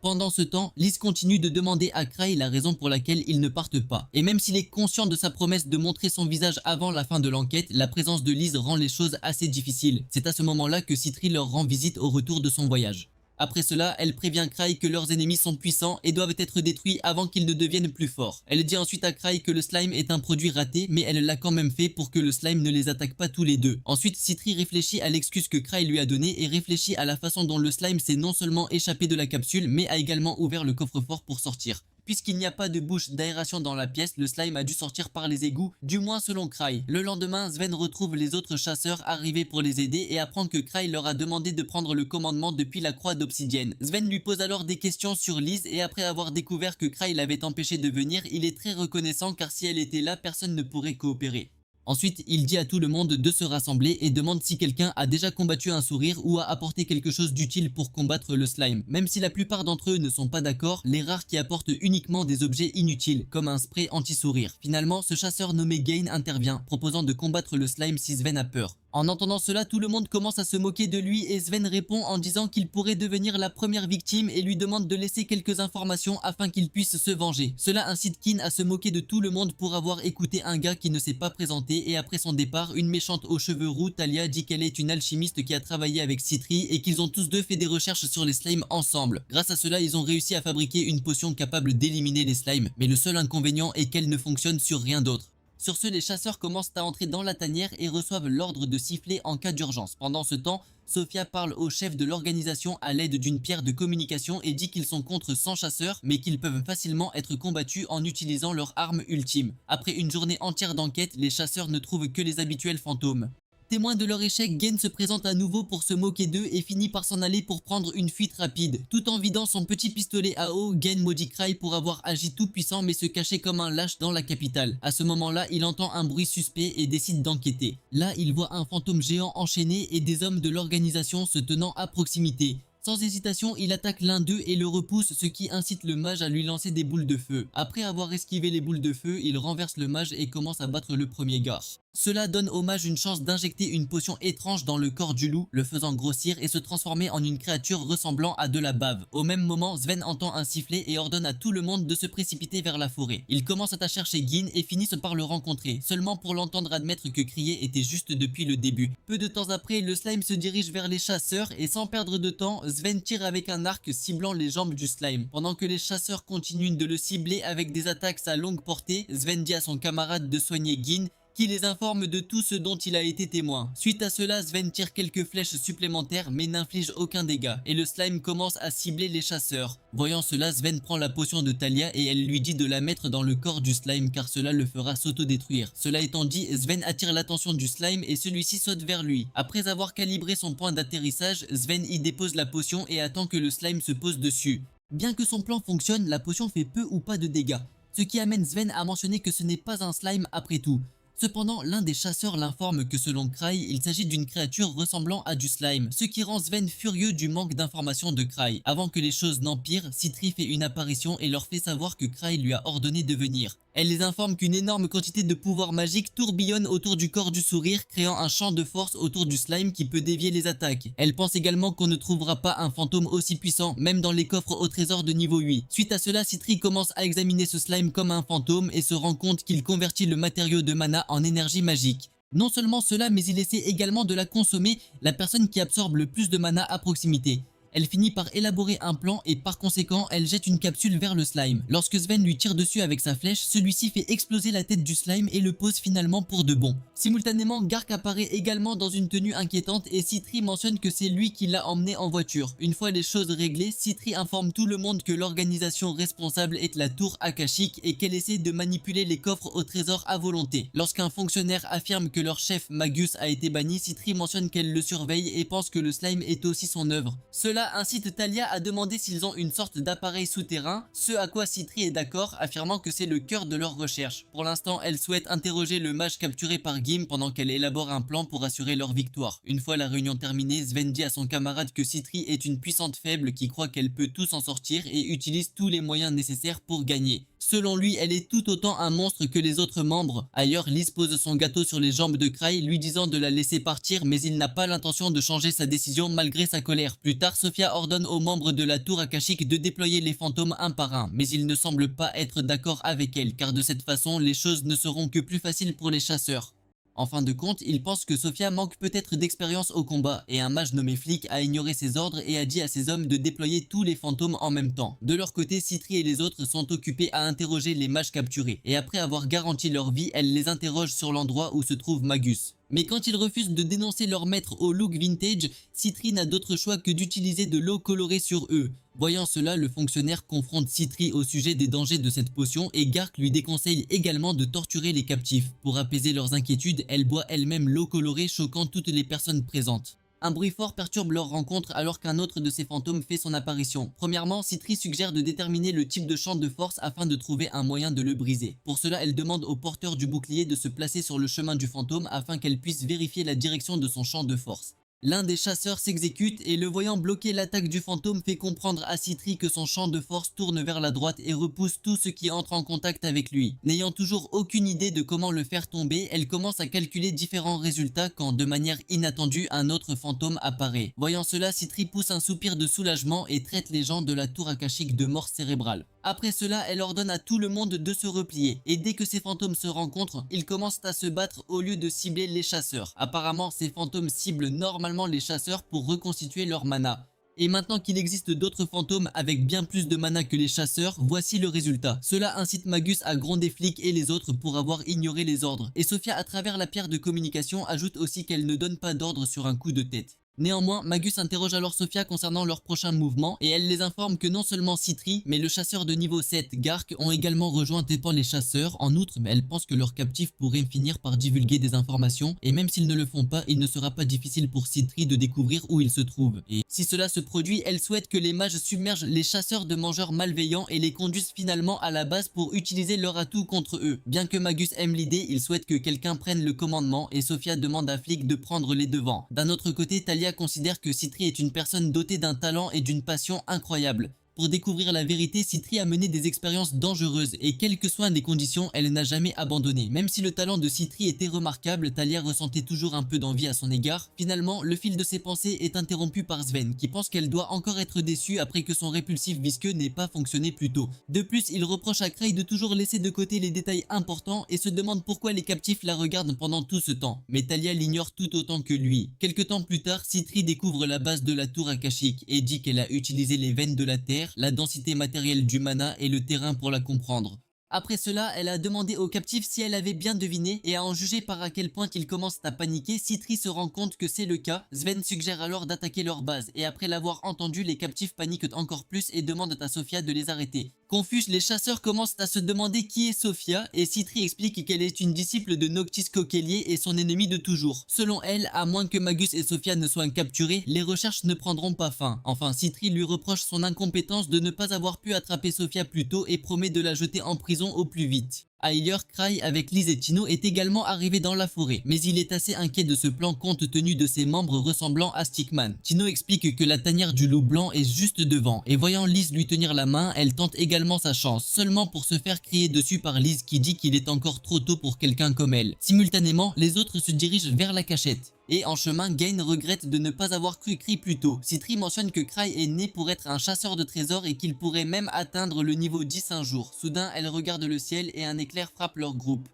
[SPEAKER 1] Pendant ce temps, Liz continue de demander à Cry la raison pour laquelle ils ne partent pas. Et même s'il est conscient de sa promesse de montrer son visage avant la fin de l'enquête, la présence de Liz rend les choses assez difficiles. C'est à ce moment-là que Citri leur rend visite au retour de son voyage. Après cela, elle prévient Cry que leurs ennemis sont puissants et doivent être détruits avant qu'ils ne deviennent plus forts. Elle dit ensuite à Cry que le slime est un produit raté, mais elle l'a quand même fait pour que le slime ne les attaque pas tous les deux. Ensuite, Citri réfléchit à l'excuse que Cry lui a donnée et réfléchit à la façon dont le slime s'est non seulement échappé de la capsule, mais a également ouvert le coffre-fort pour sortir. Puisqu'il n'y a pas de bouche d'aération dans la pièce, le slime a dû sortir par les égouts, du moins selon Cry. Le lendemain, Sven retrouve les autres chasseurs arrivés pour les aider et apprend que Cry leur a demandé de prendre le commandement depuis la croix d'obsidienne. Sven lui pose alors des questions sur Liz et après avoir découvert que Cry l'avait empêché de venir, il est très reconnaissant car si elle était là, personne ne pourrait coopérer. Ensuite, il dit à tout le monde de se rassembler et demande si quelqu'un a déjà combattu un sourire ou a apporté quelque chose d'utile pour combattre le slime. Même si la plupart d'entre eux ne sont pas d'accord, les rares qui apportent uniquement des objets inutiles, comme un spray anti-sourire. Finalement, ce chasseur nommé Gain intervient, proposant de combattre le slime si Sven a peur. En entendant cela, tout le monde commence à se moquer de lui et Sven répond en disant qu'il pourrait devenir la première victime et lui demande de laisser quelques informations afin qu'il puisse se venger. Cela incite Kin à se moquer de tout le monde pour avoir écouté un gars qui ne s'est pas présenté et après son départ, une méchante aux cheveux roux, Talia, dit qu'elle est une alchimiste qui a travaillé avec Citri et qu'ils ont tous deux fait des recherches sur les slimes ensemble. Grâce à cela, ils ont réussi à fabriquer une potion capable d'éliminer les slimes, mais le seul inconvénient est qu'elle ne fonctionne sur rien d'autre. Sur ce, les chasseurs commencent à entrer dans la tanière et reçoivent l'ordre de siffler en cas d'urgence. Pendant ce temps, Sophia parle au chef de l'organisation à l'aide d'une pierre de communication et dit qu'ils sont contre 100 chasseurs mais qu'ils peuvent facilement être combattus en utilisant leur arme ultime. Après une journée entière d'enquête, les chasseurs ne trouvent que les habituels fantômes. Témoin de leur échec, Gain se présente à nouveau pour se moquer d'eux et finit par s'en aller pour prendre une fuite rapide. Tout en vidant son petit pistolet à eau, Gain maudit Cry pour avoir agi tout puissant mais se cacher comme un lâche dans la capitale. À ce moment-là, il entend un bruit suspect et décide d'enquêter. Là, il voit un fantôme géant enchaîné et des hommes de l'organisation se tenant à proximité. Sans hésitation, il attaque l'un d'eux et le repousse, ce qui incite le mage à lui lancer des boules de feu. Après avoir esquivé les boules de feu, il renverse le mage et commence à battre le premier gars. Cela donne au mage une chance d'injecter une potion étrange dans le corps du loup, le faisant grossir et se transformer en une créature ressemblant à de la bave. Au même moment, Sven entend un sifflet et ordonne à tout le monde de se précipiter vers la forêt. Il commence à chercher Gin et finissent par le rencontrer, seulement pour l'entendre admettre que crier était juste depuis le début. Peu de temps après, le slime se dirige vers les chasseurs et sans perdre de temps, Sven tire avec un arc ciblant les jambes du slime. Pendant que les chasseurs continuent de le cibler avec des attaques à longue portée, Sven dit à son camarade de soigner Gin, qui les informe de tout ce dont il a été témoin. Suite à cela, Sven tire quelques flèches supplémentaires mais n'inflige aucun dégât et le slime commence à cibler les chasseurs. Voyant cela, Sven prend la potion de Thalia et elle lui dit de la mettre dans le corps du slime car cela le fera s'autodétruire. Cela étant dit, Sven attire l'attention du slime et celui-ci saute vers lui. Après avoir calibré son point d'atterrissage, Sven y dépose la potion et attend que le slime se pose dessus. Bien que son plan fonctionne, la potion fait peu ou pas de dégâts, ce qui amène Sven à mentionner que ce n'est pas un slime après tout. Cependant, l'un des chasseurs l'informe que selon Cry, il s'agit d'une créature ressemblant à du slime, ce qui rend Sven furieux du manque d'informations de Cry. Avant que les choses n'empirent, Sitri fait une apparition et leur fait savoir que Cry lui a ordonné de venir. Elle les informe qu'une énorme quantité de pouvoir magique tourbillonne autour du corps du sourire, créant un champ de force autour du slime qui peut dévier les attaques. Elle pense également qu'on ne trouvera pas un fantôme aussi puissant, même dans les coffres au trésor de niveau 8. Suite à cela, Sitri commence à examiner ce slime comme un fantôme et se rend compte qu'il convertit le matériau de mana en énergie magique. Non seulement cela, mais il essaie également de la consommer, la personne qui absorbe le plus de mana à proximité. Elle finit par élaborer un plan et par conséquent, elle jette une capsule vers le slime. Lorsque Sven lui tire dessus avec sa flèche, celui-ci fait exploser la tête du slime et le pose finalement pour de bon. Simultanément, Gark apparaît également dans une tenue inquiétante et Sitri mentionne que c'est lui qui l'a emmené en voiture. Une fois les choses réglées, Sitri informe tout le monde que l'organisation responsable est la tour akashique et qu'elle essaie de manipuler les coffres au trésor à volonté. Lorsqu'un fonctionnaire affirme que leur chef Magus a été banni, Sitri mentionne qu'elle le surveille et pense que le slime est aussi son œuvre. Cela incite Thalia à demander s'ils ont une sorte d'appareil souterrain, ce à quoi Sitri est d'accord, affirmant que c'est le cœur de leur recherche. Pour l'instant, elle souhaite interroger le mage capturé par Gim pendant qu'elle élabore un plan pour assurer leur victoire. Une fois la réunion terminée, Sven dit à son camarade que Sitri est une puissante faible qui croit qu'elle peut tout s'en sortir et utilise tous les moyens nécessaires pour gagner. Selon lui, elle est tout autant un monstre que les autres membres. Ailleurs, Liz pose son gâteau sur les jambes de Cry, lui disant de la laisser partir, mais il n'a pas l'intention de changer sa décision malgré sa colère. Plus tard, Sophia ordonne aux membres de la tour akashique de déployer les fantômes un par un, mais il ne semble pas être d'accord avec elle, car de cette façon, les choses ne seront que plus faciles pour les chasseurs. En fin de compte, il pense que Sophia manque peut-être d'expérience au combat et un mage nommé Flick a ignoré ses ordres et a dit à ses hommes de déployer tous les fantômes en même temps. De leur côté, Sitri et les autres sont occupés à interroger les mages capturés et après avoir garanti leur vie, elle les interroge sur l'endroit où se trouve Magus. Mais quand ils refusent de dénoncer leur maître au look vintage, Sitri n'a d'autre choix que d'utiliser de l'eau colorée sur eux. Voyant cela, le fonctionnaire confronte Sitri au sujet des dangers de cette potion et Gark lui déconseille également de torturer les captifs. Pour apaiser leurs inquiétudes, elle boit elle-même l'eau colorée, choquant toutes les personnes présentes. Un bruit fort perturbe leur rencontre alors qu'un autre de ces fantômes fait son apparition. Premièrement, Sitri suggère de déterminer le type de champ de force afin de trouver un moyen de le briser. Pour cela, elle demande au porteur du bouclier de se placer sur le chemin du fantôme afin qu'elle puisse vérifier la direction de son champ de force. L'un des chasseurs s'exécute et le voyant bloquer l'attaque du fantôme fait comprendre à Sitri que son champ de force tourne vers la droite et repousse tout ce qui entre en contact avec lui. N'ayant toujours aucune idée de comment le faire tomber, elle commence à calculer différents résultats quand, de manière inattendue, un autre fantôme apparaît. Voyant cela, Sitri pousse un soupir de soulagement et traite les gens de la tour akashique de mort cérébrale. Après cela, elle ordonne à tout le monde de se replier et dès que ces fantômes se rencontrent, ils commencent à se battre au lieu de cibler les chasseurs. Apparemment, ces fantômes ciblent normalement les chasseurs pour reconstituer leur mana. Et maintenant qu'il existe d'autres fantômes avec bien plus de mana que les chasseurs, voici le résultat. Cela incite Magus à gronder Flick et les autres pour avoir ignoré les ordres. Et Sophia, à travers la pierre de communication, ajoute aussi qu'elle ne donne pas d'ordre sur un coup de tête. Néanmoins, Magus interroge alors Sophia concernant leur prochain mouvement et elle les informe que non seulement Sitri, mais le chasseur de niveau 7, Gark, ont également rejoint Tepan les chasseurs. En outre, elle pense que leurs captifs pourraient finir par divulguer des informations et même s'ils ne le font pas, il ne sera pas difficile pour Sitri de découvrir où ils se trouvent. Et si cela se produit, elle souhaite que les mages submergent les chasseurs de mangeurs malveillants et les conduisent finalement à la base pour utiliser leur atout contre eux. Bien que Magus aime l'idée, il souhaite que quelqu'un prenne le commandement et Sophia demande à Flick de prendre les devants. D'un autre côté, Thalia considère que Sitri est une personne dotée d'un talent et d'une passion incroyable. Pour découvrir la vérité, Citri a mené des expériences dangereuses et quelles que soient les conditions, elle n'a jamais abandonné. Même si le talent de Citri était remarquable, Talia ressentait toujours un peu d'envie à son égard. Finalement, le fil de ses pensées est interrompu par Sven, qui pense qu'elle doit encore être déçue après que son répulsif visqueux n'ait pas fonctionné plus tôt. De plus, il reproche à Kraï de toujours laisser de côté les détails importants et se demande pourquoi les captifs la regardent pendant tout ce temps. Mais Talia l'ignore tout autant que lui. Quelque temps plus tard, Citri découvre la base de la tour akashique et dit qu'elle a utilisé les veines de la terre, la densité matérielle du mana et le terrain pour la comprendre. Après cela, elle a demandé aux captifs si elle avait bien deviné et à en juger par à quel point ils commencent à paniquer, Citri se rend compte que c'est le cas. Sven suggère alors d'attaquer leur base et après l'avoir entendu, les captifs paniquent encore plus et demandent à Sophia de les arrêter. Confus, les chasseurs commencent à se demander qui est Sophia et Citri explique qu'elle est une disciple de Noctis Coquelier et son ennemie de toujours. Selon elle, à moins que Magus et Sophia ne soient capturés, les recherches ne prendront pas fin. Enfin, Citri lui reproche son incompétence de ne pas avoir pu attraper Sophia plus tôt et promet de la jeter en prison au plus vite. Ailleurs, Kraï avec Liz et Tino est également arrivé dans la forêt, mais il est assez inquiet de ce plan compte tenu de ses membres ressemblant à Stickman. Tino explique que la tanière du loup blanc est juste devant, et voyant Liz lui tenir la main, elle tente également sa chance, seulement pour se faire crier dessus par Liz qui dit qu'il est encore trop tôt pour quelqu'un comme elle. Simultanément, les autres se dirigent vers la cachette. Et en chemin, Gain regrette de ne pas avoir cru Cri plus tôt. Citri mentionne que Kraï est né pour être un chasseur de trésors et qu'il pourrait même atteindre le niveau 10 un jour. Soudain, elle regarde le ciel et un éclair frappe leur groupe.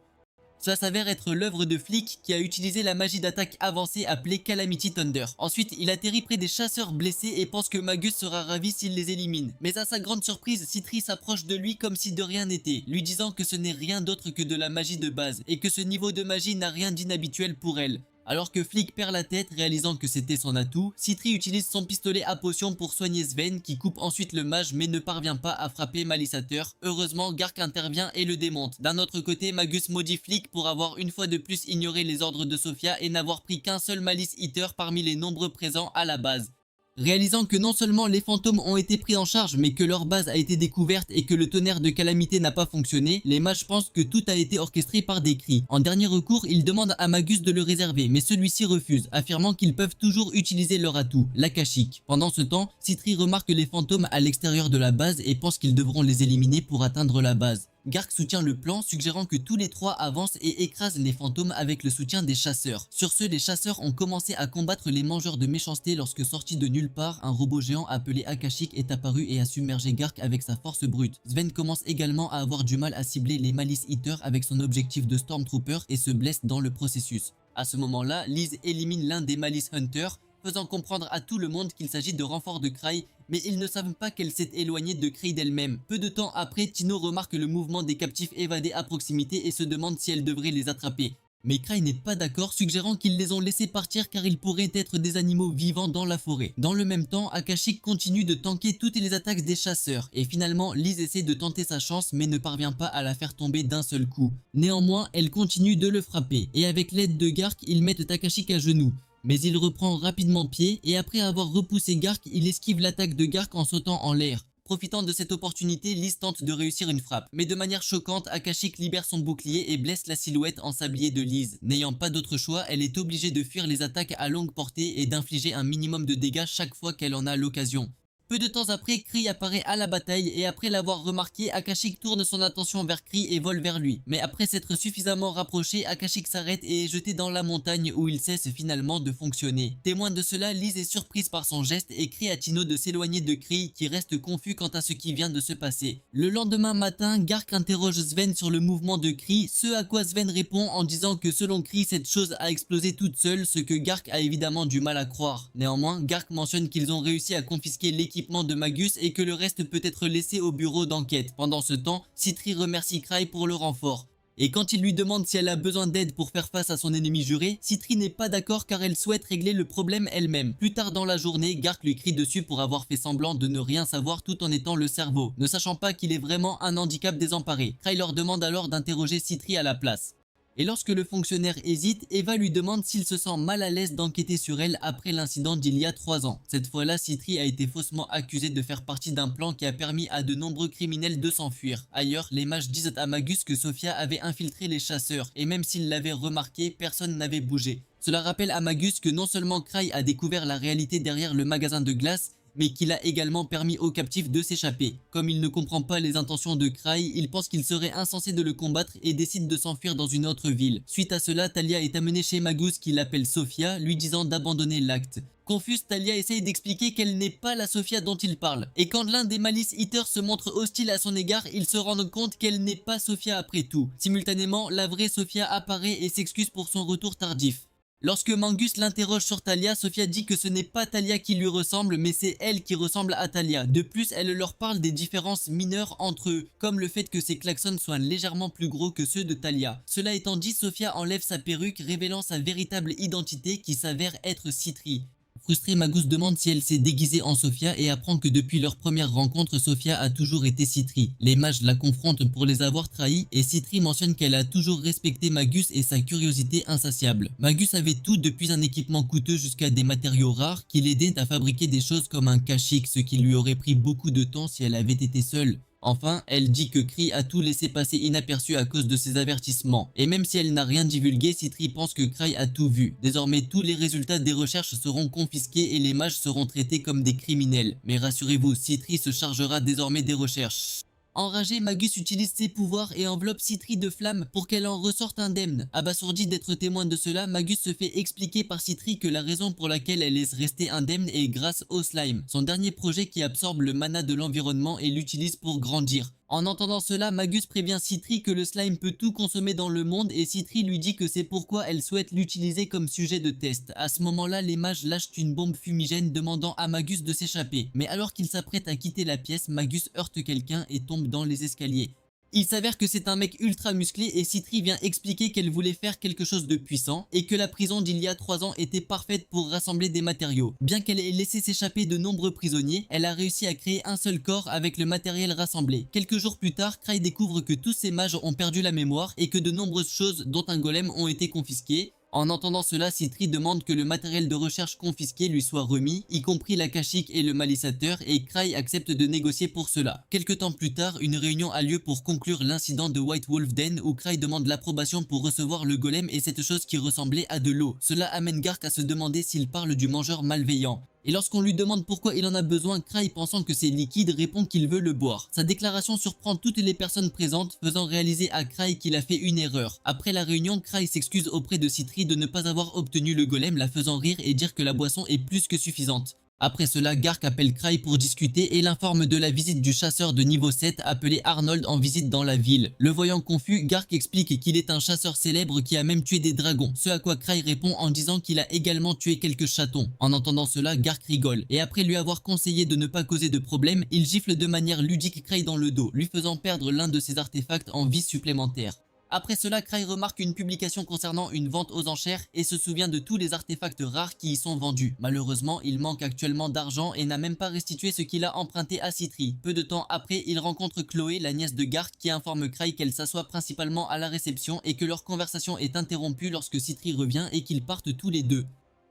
[SPEAKER 1] Ça s'avère être l'œuvre de Flick qui a utilisé la magie d'attaque avancée appelée Calamity Thunder. Ensuite, il atterrit près des chasseurs blessés et pense que Magus sera ravi s'il les élimine. Mais à sa grande surprise, Citri s'approche de lui comme si de rien n'était, lui disant que ce n'est rien d'autre que de la magie de base et que ce niveau de magie n'a rien d'inhabituel pour elle. Alors que Flick perd la tête réalisant que c'était son atout, Citri utilise son pistolet à potion pour soigner Sven qui coupe ensuite le mage mais ne parvient pas à frapper Malisateur. Heureusement, Gark intervient et le démonte. D'un autre côté, Magus maudit Flick pour avoir une fois de plus ignoré les ordres de Sophia et n'avoir pris qu'un seul Malice Eater parmi les nombreux présents à la base. Réalisant que non seulement les fantômes ont été pris en charge mais que leur base a été découverte et que le tonnerre de calamité n'a pas fonctionné, les mages pensent que tout a été orchestré par des cris. En dernier recours, ils demandent à Magus de le réserver mais celui-ci refuse, affirmant qu'ils peuvent toujours utiliser leur atout, l'akashique. Pendant ce temps, Citri remarque les fantômes à l'extérieur de la base et pense qu'ils devront les éliminer pour atteindre la base. Gark soutient le plan, suggérant que tous les trois avancent et écrasent les fantômes avec le soutien des chasseurs. Sur ce, les chasseurs ont commencé à combattre les mangeurs de méchanceté lorsque sorti de nulle part, un robot géant appelé Akashic est apparu et a submergé Gark avec sa force brute. Sven commence également à avoir du mal à cibler les Malice Eaters avec son objectif de Stormtrooper et se blesse dans le processus. À ce moment-là, Liz élimine l'un des Malice Hunters, faisant comprendre à tout le monde qu'il s'agit de renforts de Kraï, mais ils ne savent pas qu'elle s'est éloignée de Kraï d'elle-même. Peu de temps après, Tino remarque le mouvement des captifs évadés à proximité et se demande si elle devrait les attraper. Mais Kraï n'est pas d'accord, suggérant qu'ils les ont laissés partir car ils pourraient être des animaux vivants dans la forêt. Dans le même temps, Akashic continue de tanker toutes les attaques des chasseurs, et finalement, Liz essaie de tenter sa chance mais ne parvient pas à la faire tomber d'un seul coup. Néanmoins, elle continue de le frapper, et avec l'aide de Gark, ils mettent Akashic à genoux. Mais il reprend rapidement pied et après avoir repoussé Gark, il esquive l'attaque de Gark en sautant en l'air. Profitant de cette opportunité, Liz tente de réussir une frappe. Mais de manière choquante, Akashic libère son bouclier et blesse la silhouette en sablier de Liz. N'ayant pas d'autre choix, elle est obligée de fuir les attaques à longue portée et d'infliger un minimum de dégâts chaque fois qu'elle en a l'occasion. Peu de temps après, Kree apparaît à la bataille et après l'avoir remarqué, Akashic tourne son attention vers Kree et vole vers lui. Mais après s'être suffisamment rapproché, Akashic s'arrête et est jeté dans la montagne où il cesse finalement de fonctionner. Témoin de cela, Liz est surprise par son geste et crie à Tino de s'éloigner de Kree qui reste confus quant à ce qui vient de se passer. Le lendemain matin, Gark interroge Sven sur le mouvement de Kree, ce à quoi Sven répond en disant que selon Kree, cette chose a explosé toute seule, ce que Gark a évidemment du mal à croire. Néanmoins, Gark mentionne qu'ils ont réussi à confisquer l'équipement de Magus et que le reste peut être laissé au bureau d'enquête. Pendant ce temps, Citri remercie Kraï pour le renfort. Et quand il lui demande si elle a besoin d'aide pour faire face à son ennemi juré, Citri n'est pas d'accord car elle souhaite régler le problème elle-même. Plus tard dans la journée, Gark lui crie dessus pour avoir fait semblant de ne rien savoir tout en étant le cerveau, ne sachant pas qu'il est vraiment un handicap désemparé. Kraï leur demande alors d'interroger Citri à la place. Et lorsque le fonctionnaire hésite, Eva lui demande s'il se sent mal à l'aise d'enquêter sur elle après l'incident d'il y a 3 ans. Cette fois-là, Citri a été faussement accusé de faire partie d'un plan qui a permis à de nombreux criminels de s'enfuir. Ailleurs, les mages disent à Magus que Sophia avait infiltré les chasseurs, et même s'il l'avait remarqué, personne n'avait bougé. Cela rappelle à Magus que non seulement Kraï a découvert la réalité derrière le magasin de glace, mais qu'il a également permis aux captifs de s'échapper. Comme il ne comprend pas les intentions de Cray, il pense qu'il serait insensé de le combattre et décide de s'enfuir dans une autre ville. Suite à cela, Talia est amenée chez Magus qui l'appelle Sophia, lui disant d'abandonner l'acte. Confuse, Talia essaye d'expliquer qu'elle n'est pas la Sophia dont il parle. Et quand l'un des Malice Eaters se montre hostile à son égard, ils se rendent compte qu'elle n'est pas Sophia après tout. Simultanément, la vraie Sophia apparaît et s'excuse pour son retour tardif. Lorsque Mangus l'interroge sur Talia, Sophia dit que ce n'est pas Talia qui lui ressemble, mais c'est elle qui ressemble à Talia. De plus, elle leur parle des différences mineures entre eux, comme le fait que ses klaxons soient légèrement plus gros que ceux de Talia. Cela étant dit, Sophia enlève sa perruque, révélant sa véritable identité qui s'avère être Citri. Frustré, Magus demande si elle s'est déguisée en Sophia et apprend que depuis leur première rencontre, Sophia a toujours été Citri. Les mages la confrontent pour les avoir trahis et Citri mentionne qu'elle a toujours respecté Magus et sa curiosité insatiable. Magus avait tout depuis un équipement coûteux jusqu'à des matériaux rares qui l'aidaient à fabriquer des choses comme un kashyyyk, ce qui lui aurait pris beaucoup de temps si elle avait été seule. Enfin, elle dit que Cry a tout laissé passer inaperçu à cause de ses avertissements. Et même si elle n'a rien divulgué, Citri pense que Cry a tout vu. Désormais, tous les résultats des recherches seront confisqués et les mages seront traités comme des criminels. Mais rassurez-vous, Citri se chargera désormais des recherches. Enragé, Magus utilise ses pouvoirs et enveloppe Citri de flammes pour qu'elle en ressorte indemne. Abasourdi d'être témoin de cela, Magus se fait expliquer par Citri que la raison pour laquelle elle est restée indemne est grâce au slime, son dernier projet qui absorbe le mana de l'environnement et l'utilise pour grandir. En entendant cela, Magus prévient Citri que le slime peut tout consommer dans le monde et Citri lui dit que c'est pourquoi elle souhaite l'utiliser comme sujet de test. À ce moment-là, les mages lâchent une bombe fumigène demandant à Magus de s'échapper. Mais alors qu'il s'apprête à quitter la pièce, Magus heurte quelqu'un et tombe dans les escaliers. Il s'avère que c'est un mec ultra musclé et Citri vient expliquer qu'elle voulait faire quelque chose de puissant et que la prison d'il y a 3 ans était parfaite pour rassembler des matériaux. Bien qu'elle ait laissé s'échapper de nombreux prisonniers, elle a réussi à créer un seul corps avec le matériel rassemblé. Quelques jours plus tard, Cray découvre que tous ces mages ont perdu la mémoire et que de nombreuses choses, dont un golem, ont été confisquées. En entendant cela, Citri demande que le matériel de recherche confisqué lui soit remis, y compris la kashyyyk et le malisateur, et Cray accepte de négocier pour cela. Quelque temps plus tard, une réunion a lieu pour conclure l'incident de White Wolf Den où Cray demande l'approbation pour recevoir le golem et cette chose qui ressemblait à de l'eau. Cela amène Gark à se demander s'il parle du mangeur malveillant. Et lorsqu'on lui demande pourquoi il en a besoin, Cray, pensant que c'est liquide, répond qu'il veut le boire. Sa déclaration surprend toutes les personnes présentes, faisant réaliser à Cray qu'il a fait une erreur. Après la réunion, Cray s'excuse auprès de Citri de ne pas avoir obtenu le golem, la faisant rire et dire que la boisson est plus que suffisante. Après cela, Gark appelle Cray pour discuter et l'informe de la visite du chasseur de niveau 7 appelé Arnold en visite dans la ville. Le voyant confus, Gark explique qu'il est un chasseur célèbre qui a même tué des dragons, ce à quoi Cray répond en disant qu'il a également tué quelques chatons. En entendant cela, Gark rigole et après lui avoir conseillé de ne pas causer de problème, il gifle de manière ludique Cray dans le dos, lui faisant perdre l'un de ses artefacts en vie supplémentaire. Après cela, Cray remarque une publication concernant une vente aux enchères et se souvient de tous les artefacts rares qui y sont vendus. Malheureusement, il manque actuellement d'argent et n'a même pas restitué ce qu'il a emprunté à Citri. Peu de temps après, il rencontre Chloé, la nièce de Gark, qui informe Cray qu'elle s'assoit principalement à la réception et que leur conversation est interrompue lorsque Citri revient et qu'ils partent tous les deux.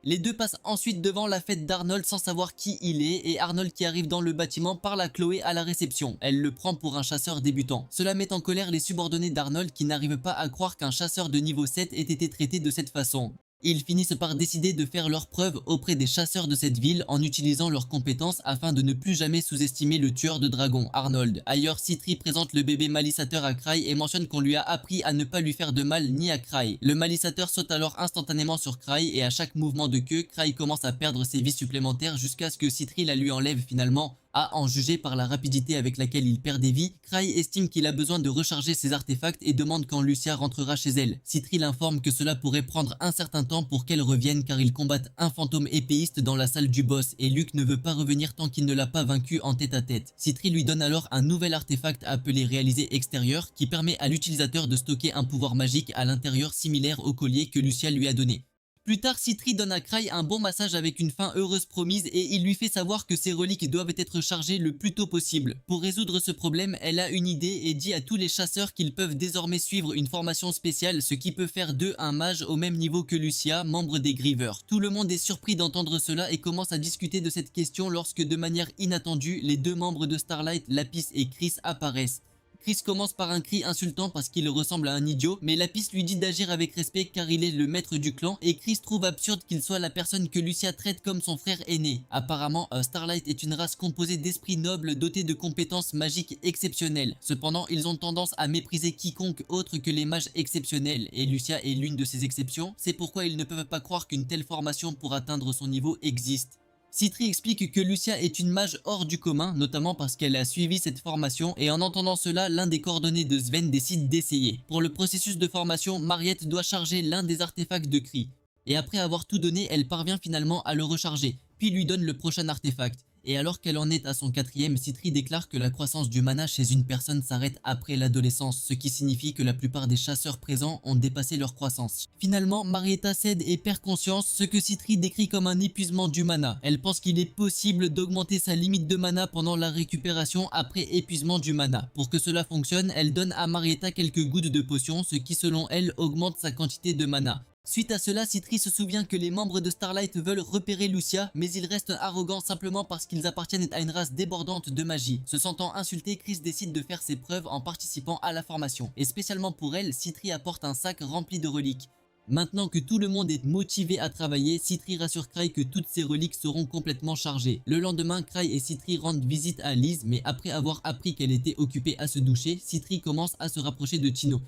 [SPEAKER 1] Les deux passent ensuite devant la fête d'Arnold sans savoir qui il est et Arnold qui arrive dans le bâtiment parle à Chloé à la réception. Elle le prend pour un chasseur débutant. Cela met en colère les subordonnés d'Arnold qui n'arrivent pas à croire qu'un chasseur de niveau 7 ait été traité de cette façon. Ils finissent par décider de faire leurs preuves auprès des chasseurs de cette ville en utilisant leurs compétences afin de ne plus jamais sous-estimer le tueur de dragons, Arnold. Ailleurs, Citri présente le bébé malisateur à Cray et mentionne qu'on lui a appris à ne pas lui faire de mal ni à Cray. Le malisateur saute alors instantanément sur Cray et à chaque mouvement de queue, Cray commence à perdre ses vies supplémentaires jusqu'à ce que Citri la lui enlève finalement. À en juger par la rapidité avec laquelle il perd des vies, Cray estime qu'il a besoin de recharger ses artefacts et demande quand Lucia rentrera chez elle. Citri l'informe que cela pourrait prendre un certain temps pour qu'elle revienne car ils combattent un fantôme épéiste dans la salle du boss et Luke ne veut pas revenir tant qu'il ne l'a pas vaincu en tête à tête. Citri lui donne alors un nouvel artefact appelé réalisé extérieur qui permet à l'utilisateur de stocker un pouvoir magique à l'intérieur similaire au collier que Lucia lui a donné. Plus tard, Citri donne à Cray un bon massage avec une fin heureuse promise et il lui fait savoir que ses reliques doivent être chargées le plus tôt possible. Pour résoudre ce problème, elle a une idée et dit à tous les chasseurs qu'ils peuvent désormais suivre une formation spéciale, ce qui peut faire d'eux un mage au même niveau que Lucia, membre des Grievers. Tout le monde est surpris d'entendre cela et commence à discuter de cette question lorsque de manière inattendue, les deux membres de Starlight, Lapis et Chris apparaissent. Chris commence par un cri insultant parce qu'il ressemble à un idiot, mais Lapis lui dit d'agir avec respect car il est le maître du clan et Chris trouve absurde qu'il soit la personne que Lucia traite comme son frère aîné. Apparemment, Starlight est une race composée d'esprits nobles dotés de compétences magiques exceptionnelles. Cependant, ils ont tendance à mépriser quiconque autre que les mages exceptionnels et Lucia est l'une de ces exceptions, c'est pourquoi ils ne peuvent pas croire qu'une telle formation pour atteindre son niveau existe. Citri explique que Lucia est une mage hors du commun, notamment parce qu'elle a suivi cette formation et en entendant cela, l'un des coordonnés de Sven décide d'essayer. Pour le processus de formation, Mariette doit charger l'un des artefacts de Cri. Et après avoir tout donné, elle parvient finalement à le recharger, puis lui donne le prochain artefact. Et alors qu'elle en est à son quatrième, Citri déclare que la croissance du mana chez une personne s'arrête après l'adolescence, ce qui signifie que la plupart des chasseurs présents ont dépassé leur croissance. Finalement, Marietta cède et perd conscience, ce que Citri décrit comme un épuisement du mana. Elle pense qu'il est possible d'augmenter sa limite de mana pendant la récupération après épuisement du mana. Pour que cela fonctionne, elle donne à Marietta quelques gouttes de potion, ce qui selon elle augmente sa quantité de mana. Suite à cela, Citri se souvient que les membres de Starlight veulent repérer Lucia, mais ils restent arrogants simplement parce qu'ils appartiennent à une race débordante de magie. Se sentant insulté, Chris décide de faire ses preuves en participant à la formation. Et spécialement pour elle, Citri apporte un sac rempli de reliques. Maintenant que tout le monde est motivé à travailler, Citri rassure Cry que toutes ces reliques seront complètement chargées. Le lendemain, Cry et Citri rendent visite à Liz, mais après avoir appris qu'elle était occupée à se doucher, Citri commence à se rapprocher de Tino.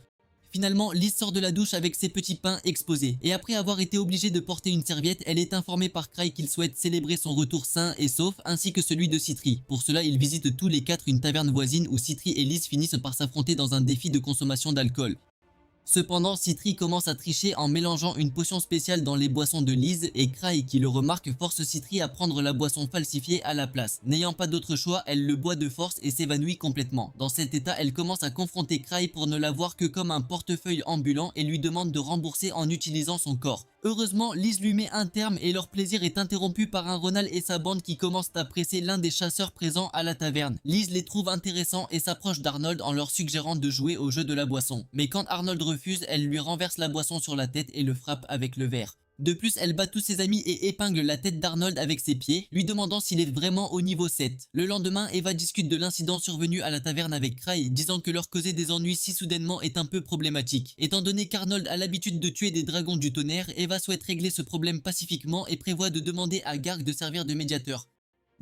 [SPEAKER 1] Finalement, Liz sort de la douche avec ses petits pains exposés. Et après avoir été obligée de porter une serviette, elle est informée par Cry qu'il souhaite célébrer son retour sain et sauf, ainsi que celui de Citri. Pour cela, ils visitent tous les quatre une taverne voisine où Citri et Liz finissent par s'affronter dans un défi de consommation d'alcool. Cependant, Citri commence à tricher en mélangeant une potion spéciale dans les boissons de Liz et Cry, qui le remarque, force Citri à prendre la boisson falsifiée à la place. N'ayant pas d'autre choix, elle le boit de force et s'évanouit complètement. Dans cet état, elle commence à confronter Cry pour ne la voir que comme un portefeuille ambulant et lui demande de rembourser en utilisant son corps. Heureusement, Liz lui met un terme et leur plaisir est interrompu par un Ronald et sa bande qui commencent à presser l'un des chasseurs présents à la taverne. Liz les trouve intéressants et s'approche d'Arnold en leur suggérant de jouer au jeu de la boisson. Mais quand Arnold refuse, elle lui renverse la boisson sur la tête et le frappe avec le verre. De plus, elle bat tous ses amis et épingle la tête d'Arnold avec ses pieds, lui demandant s'il est vraiment au niveau 7. Le lendemain, Eva discute de l'incident survenu à la taverne avec Cry, disant que leur causer des ennuis si soudainement est un peu problématique. Étant donné qu'Arnold a l'habitude de tuer des dragons du tonnerre, Eva souhaite régler ce problème pacifiquement et prévoit de demander à Garg de servir de médiateur.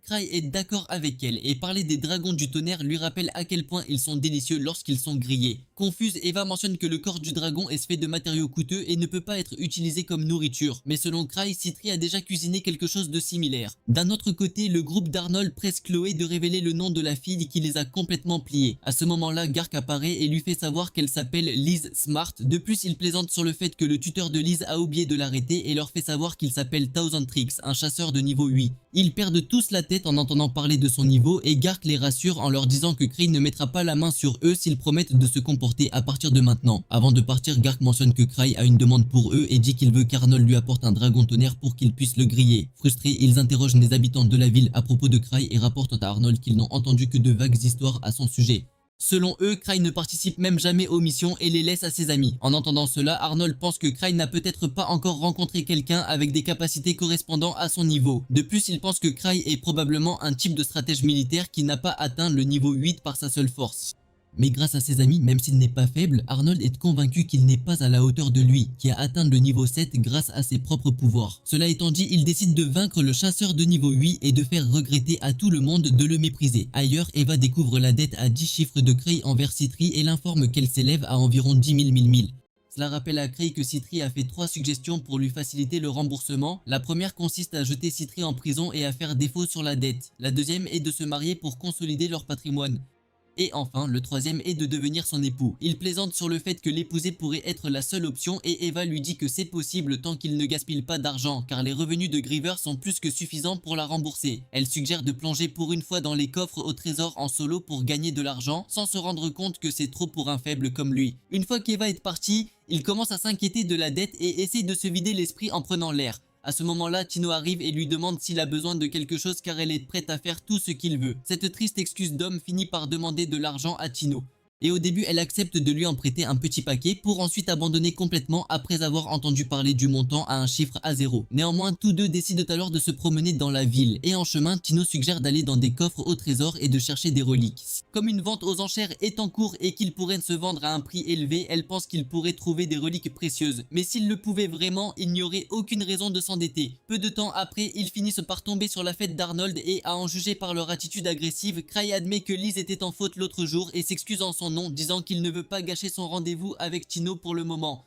[SPEAKER 1] Cry est d'accord avec elle et parler des dragons du tonnerre lui rappelle à quel point ils sont délicieux lorsqu'ils sont grillés. Confuse, Eva mentionne que le corps du dragon est fait de matériaux coûteux et ne peut pas être utilisé comme nourriture. Mais selon Cry, Citri a déjà cuisiné quelque chose de similaire. D'un autre côté, le groupe d'Arnold presse Chloé de révéler le nom de la fille qui les a complètement pliés. À ce moment-là, Gark apparaît et lui fait savoir qu'elle s'appelle Liz Smart. De plus, il plaisante sur le fait que le tuteur de Liz a oublié de l'arrêter et leur fait savoir qu'il s'appelle Thousand Tricks, un chasseur de niveau 8. Ils perdent tous la tête en entendant parler de son niveau et Gark les rassure en leur disant que Cry ne mettra pas la main sur eux s'ils promettent de se comporter à partir de maintenant. Avant de partir, Gark mentionne que Cry a une demande pour eux et dit qu'il veut qu'Arnold lui apporte un dragon tonnerre pour qu'il puisse le griller. Frustrés, ils interrogent les habitants de la ville à propos de Cry et rapportent à Arnold qu'ils n'ont entendu que de vagues histoires à son sujet. Selon eux, Cry ne participe même jamais aux missions et les laisse à ses amis. En entendant cela, Arnold pense que Cry n'a peut-être pas encore rencontré quelqu'un avec des capacités correspondant à son niveau. De plus, il pense que Cry est probablement un type de stratège militaire qui n'a pas atteint le niveau 8 par sa seule force. Mais grâce à ses amis, même s'il n'est pas faible, Arnold est convaincu qu'il n'est pas à la hauteur de lui, qui a atteint le niveau 7 grâce à ses propres pouvoirs. Cela étant dit, il décide de vaincre le chasseur de niveau 8 et de faire regretter à tout le monde de le mépriser. Ailleurs, Eva découvre la dette à 10 chiffres de Cry envers Citri et l'informe qu'elle s'élève à environ 10 000 1000. Cela rappelle à Cry que Citri a fait 3 suggestions pour lui faciliter le remboursement. La première consiste à jeter Citri en prison et à faire défaut sur la dette. La deuxième est de se marier pour consolider leur patrimoine. Et enfin, le troisième est de devenir son époux. Il plaisante sur le fait que l'épouser pourrait être la seule option et Eva lui dit que c'est possible tant qu'il ne gaspille pas d'argent car les revenus de Griever sont plus que suffisants pour la rembourser. Elle suggère de plonger pour une fois dans les coffres au trésor en solo pour gagner de l'argent sans se rendre compte que c'est trop pour un faible comme lui. Une fois qu'Eva est partie, il commence à s'inquiéter de la dette et essaye de se vider l'esprit en prenant l'air. À ce moment-là, Tino arrive et lui demande s'il a besoin de quelque chose car elle est prête à faire tout ce qu'il veut. Cette triste excuse d'homme finit par demander de l'argent à Tino. Et au début, elle accepte de lui en prêter un petit paquet pour ensuite abandonner complètement après avoir entendu parler du montant à un chiffre à zéro. Néanmoins, tous deux décident alors de se promener dans la ville et en chemin, Tino suggère d'aller dans des coffres au trésor et de chercher des reliques. Comme une vente aux enchères est en cours et qu'il pourrait se vendre à un prix élevé, elle pense qu'il pourrait trouver des reliques précieuses. Mais s'il le pouvait vraiment, il n'y aurait aucune raison de s'endetter. Peu de temps après, ils finissent par tomber sur la fête d'Arnold et à en juger par leur attitude agressive, Cray admet que Liz était en faute l'autre jour et s'excuse en son nom, disant qu'il ne veut pas gâcher son rendez-vous avec Tino pour le moment.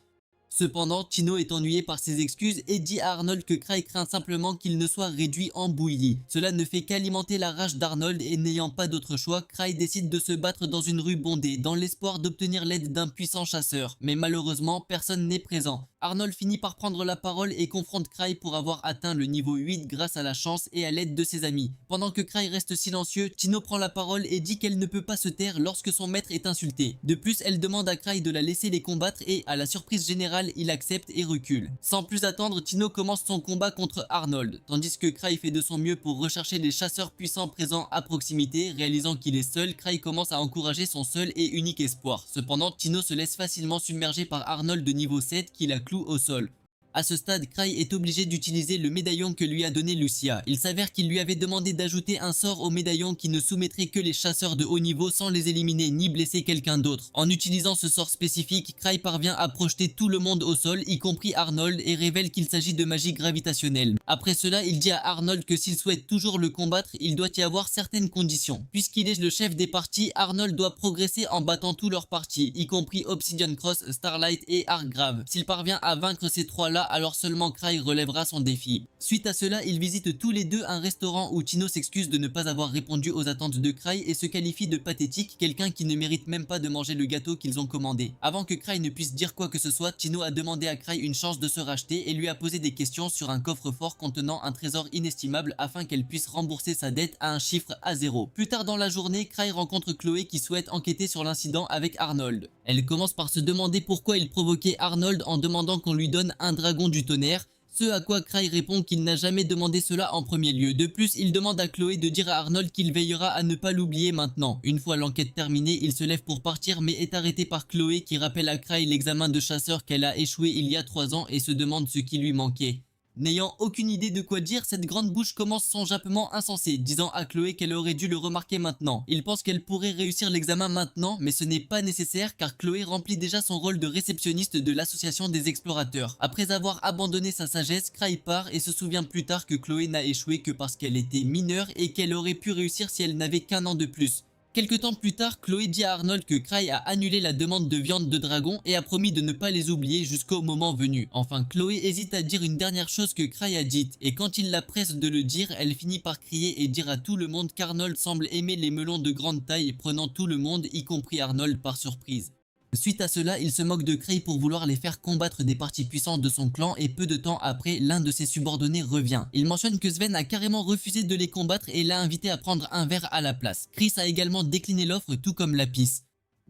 [SPEAKER 1] Cependant, Tino est ennuyé par ses excuses et dit à Arnold que Cray craint simplement qu'il ne soit réduit en bouillie. Cela ne fait qu'alimenter la rage d'Arnold et n'ayant pas d'autre choix, Cray décide de se battre dans une rue bondée dans l'espoir d'obtenir l'aide d'un puissant chasseur. Mais malheureusement, personne n'est présent. Arnold finit par prendre la parole et confronte Cray pour avoir atteint le niveau 8 grâce à la chance et à l'aide de ses amis. Pendant que Cray reste silencieux, Tino prend la parole et dit qu'elle ne peut pas se taire lorsque son maître est insulté. De plus, elle demande à Cray de la laisser les combattre et, à la surprise générale, il accepte et recule. Sans plus attendre, Tino commence son combat contre Arnold, tandis que Cray fait de son mieux pour rechercher les chasseurs puissants présents à proximité. Réalisant qu'il est seul, Cray commence à encourager son seul et unique espoir. Cependant, Tino se laisse facilement submerger par Arnold de niveau 7 qui la cloue au sol. À ce stade, Cray est obligé d'utiliser le médaillon que lui a donné Lucia. Il s'avère qu'il lui avait demandé d'ajouter un sort au médaillon qui ne soumettrait que les chasseurs de haut niveau sans les éliminer ni blesser quelqu'un d'autre. En utilisant ce sort spécifique, Cray parvient à projeter tout le monde au sol, y compris Arnold, et révèle qu'il s'agit de magie gravitationnelle. Après cela, il dit à Arnold que s'il souhaite toujours le combattre, il doit y avoir certaines conditions. Puisqu'il est le chef des parties, Arnold doit progresser en battant tous leurs parties, y compris Obsidian Cross, Starlight et Arcgrave. S'il parvient à vaincre ces trois-là, alors seulement Cray relèvera son défi. Suite à cela, ils visitent tous les deux un restaurant où Tino s'excuse de ne pas avoir répondu aux attentes de Cray et se qualifie de pathétique, quelqu'un qui ne mérite même pas de manger le gâteau qu'ils ont commandé. Avant que Cray ne puisse dire quoi que ce soit, Tino a demandé à Cray une chance de se racheter et lui a posé des questions sur un coffre-fort contenant un trésor inestimable afin qu'elle puisse rembourser sa dette à un chiffre à zéro. Plus tard dans la journée, Cray rencontre Chloé qui souhaite enquêter sur l'incident avec Arnold. Elle commence par se demander pourquoi il provoquait Arnold en demandant qu'on lui donne un dragon du tonnerre, ce à quoi Cray répond qu'il n'a jamais demandé cela en premier lieu. De plus, il demande à Chloé de dire à Arnold qu'il veillera à ne pas l'oublier maintenant. Une fois l'enquête terminée, il se lève pour partir mais est arrêté par Chloé qui rappelle à Cray l'examen de chasseur qu'elle a échoué il y a 3 ans et se demande ce qui lui manquait. N'ayant aucune idée de quoi dire, cette grande bouche commence son jappement insensé, disant à Chloé qu'elle aurait dû le remarquer maintenant. Il pense qu'elle pourrait réussir l'examen maintenant, mais ce n'est pas nécessaire car Chloé remplit déjà son rôle de réceptionniste de l'association des explorateurs. Après avoir abandonné sa sagesse, Cray part et se souvient plus tard que Chloé n'a échoué que parce qu'elle était mineure et qu'elle aurait pu réussir si elle n'avait qu'1 an de plus. Quelque temps plus tard, Chloé dit à Arnold que Cray a annulé la demande de viande de dragon et a promis de ne pas les oublier jusqu'au moment venu. Enfin, Chloé hésite à dire une dernière chose que Cray a dite, et quand il la presse de le dire, elle finit par crier et dire à tout le monde qu'Arnold semble aimer les melons de grande taille, prenant tout le monde, y compris Arnold, par surprise. Suite à cela, il se moque de Cray pour vouloir les faire combattre des parties puissantes de son clan et peu de temps après, l'un de ses subordonnés revient. Il mentionne que Sven a carrément refusé de les combattre et l'a invité à prendre un verre à la place. Chris a également décliné l'offre tout comme Lapis.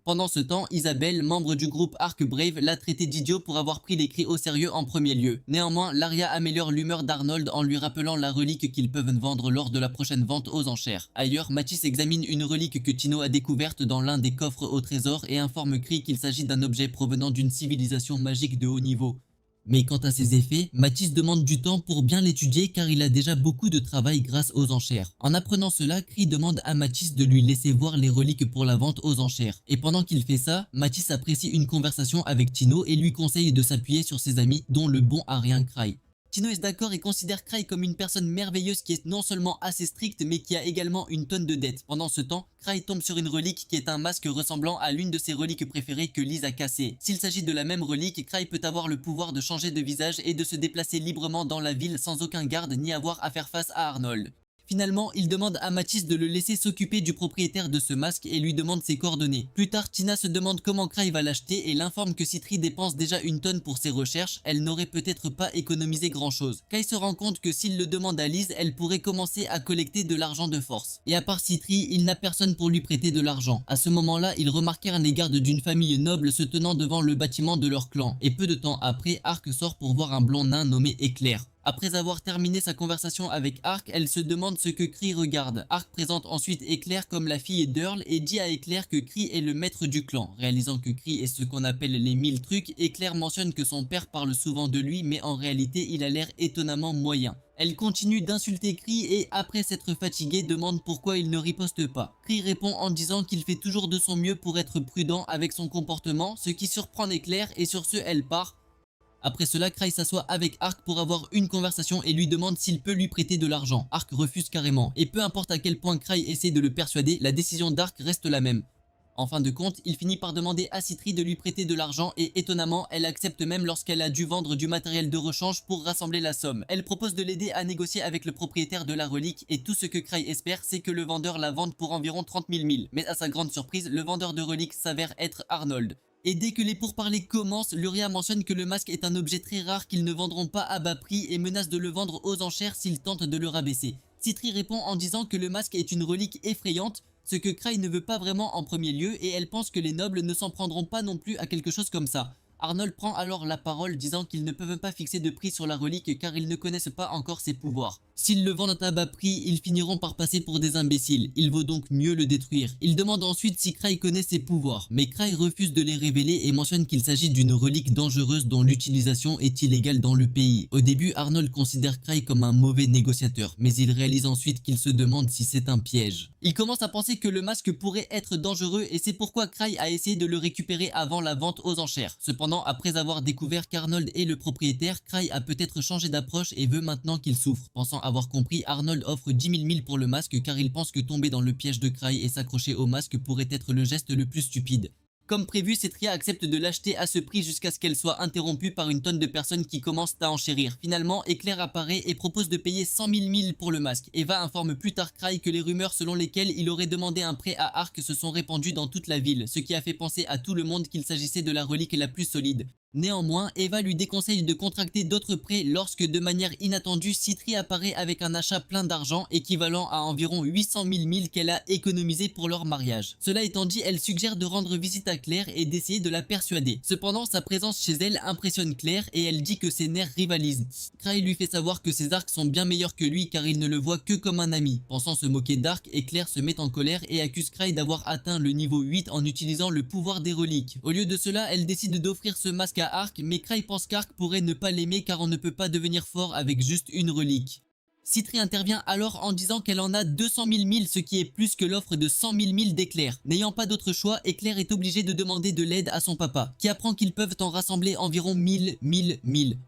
[SPEAKER 1] Pendant ce temps, Isabelle, membre du groupe Arc Brave, l'a traité d'idiot pour avoir pris les cris au sérieux en premier lieu. Néanmoins, Laria améliore l'humeur d'Arnold en lui rappelant la relique qu'ils peuvent vendre lors de la prochaine vente aux enchères. Ailleurs, Matisse examine une relique que Tino a découverte dans l'un des coffres au trésor et informe Cray qu'il s'agit d'un objet provenant d'une civilisation magique de haut niveau. Mais quant à ses effets, Matisse demande du temps pour bien l'étudier car il a déjà beaucoup de travail grâce aux enchères. En apprenant cela, Cray demande à Matisse de lui laisser voir les reliques pour la vente aux enchères. Et pendant qu'il fait ça, Matisse apprécie une conversation avec Tino et lui conseille de s'appuyer sur ses amis dont le bon Arien Cray. Tino est d'accord et considère Cray comme une personne merveilleuse qui est non seulement assez stricte mais qui a également une tonne de dettes. Pendant ce temps, Cray tombe sur une relique qui est un masque ressemblant à l'une de ses reliques préférées que Liz a cassée. S'il s'agit de la même relique, Cray peut avoir le pouvoir de changer de visage et de se déplacer librement dans la ville sans aucun garde ni avoir à faire face à Arnold. Finalement, il demande à Matisse de le laisser s'occuper du propriétaire de ce masque et lui demande ses coordonnées. Plus tard, Tina se demande comment Cray va l'acheter et l'informe que Citri dépense déjà une tonne pour ses recherches, elle n'aurait peut-être pas économisé grand chose. Cray se rend compte que s'il le demande à Liz, elle pourrait commencer à collecter de l'argent de force. Et à part Citri, il n'a personne pour lui prêter de l'argent. À ce moment-là, ils remarquèrent les gardes d'une famille noble se tenant devant le bâtiment de leur clan. Et peu de temps après, Arc sort pour voir un blond nain nommé Éclair. Après avoir terminé sa conversation avec Ark, elle se demande ce que Kree regarde. Ark présente ensuite Éclair comme la fille d'Earl et dit à Éclair que Kree est le maître du clan. Réalisant que Kree est ce qu'on appelle les 1000 trucs, Éclair mentionne que son père parle souvent de lui mais en réalité il a l'air étonnamment moyen. Elle continue d'insulter Kree et après s'être fatiguée demande pourquoi il ne riposte pas. Kree répond en disant qu'il fait toujours de son mieux pour être prudent avec son comportement, ce qui surprend Éclair et sur ce elle part. Après cela, Kree s'assoit avec Ark pour avoir une conversation et lui demande s'il peut lui prêter de l'argent. Ark refuse carrément, et peu importe à quel point Kree essaie de le persuader, la décision d'Ark reste la même. En fin de compte, il finit par demander à Sitri de lui prêter de l'argent et étonnamment, elle accepte même lorsqu'elle a dû vendre du matériel de rechange pour rassembler la somme. Elle propose de l'aider à négocier avec le propriétaire de la relique et tout ce que Kree espère, c'est que le vendeur la vende pour environ 30 000 milles. Mais à sa grande surprise, le vendeur de reliques s'avère être Arnold. Et dès que les pourparlers commencent, Luria mentionne que le masque est un objet très rare qu'ils ne vendront pas à bas prix et menace de le vendre aux enchères s'ils tentent de le rabaisser. Sitri répond en disant que le masque est une relique effrayante, ce que Kree ne veut pas vraiment en premier lieu et elle pense que les nobles ne s'en prendront pas non plus à quelque chose comme ça. Arnold prend alors la parole disant qu'ils ne peuvent pas fixer de prix sur la relique car ils ne connaissent pas encore ses pouvoirs. S'ils le vendent à bas prix, ils finiront par passer pour des imbéciles, il vaut donc mieux le détruire. Il demande ensuite si Kree connaît ses pouvoirs, mais Kree refuse de les révéler et mentionne qu'il s'agit d'une relique dangereuse dont l'utilisation est illégale dans le pays. Au début, Arnold considère Kree comme un mauvais négociateur, mais il réalise ensuite qu'il se demande si c'est un piège. Il commence à penser que le masque pourrait être dangereux et c'est pourquoi Kree a essayé de le récupérer avant la vente aux enchères. Cependant, après avoir découvert qu'Arnold est le propriétaire, Kree a peut-être changé d'approche et veut maintenant qu'il souffre. Pensant avoir compris, Arnold offre 10 000 milles pour le masque car il pense que tomber dans le piège de Kree et s'accrocher au masque pourrait être le geste le plus stupide. Comme prévu, Cetria accepte de l'acheter à ce prix jusqu'à ce qu'elle soit interrompue par une tonne de personnes qui commencent à enchérir. Finalement, Éclair apparaît et propose de payer 100 000 milles pour le masque. Eva informe plus tard Kree que les rumeurs selon lesquelles il aurait demandé un prêt à Ark se sont répandues dans toute la ville, ce qui a fait penser à tout le monde qu'il s'agissait de la relique la plus solide. Néanmoins, Eva lui déconseille de contracter d'autres prêts lorsque de manière inattendue, Sitri apparaît avec un achat plein d'argent équivalent à environ 800 000 milles qu'elle a économisé pour leur mariage. Cela étant dit, elle suggère de rendre visite à Claire et d'essayer de la persuader. Cependant, sa présence chez elle impressionne Claire et elle dit que ses nerfs rivalisent. Kree lui fait savoir que ses arcs sont bien meilleurs que lui car il ne le voit que comme un ami. Pensant se moquer d'Ark, Claire se met en colère et accuse Kree d'avoir atteint le niveau 8 en utilisant le pouvoir des reliques. Au lieu de cela, elle décide d'offrir ce masque à Ark, mais Kree pense qu'Ark pourrait ne pas l'aimer car on ne peut pas devenir fort avec juste une relique. Sitri intervient alors en disant qu'elle en a 200 000 milles, ce qui est plus que l'offre de 100 000 milles d'Éclair. N'ayant pas d'autre choix, Éclair est obligé de demander de l'aide à son papa, qui apprend qu'ils peuvent en rassembler environ 1000.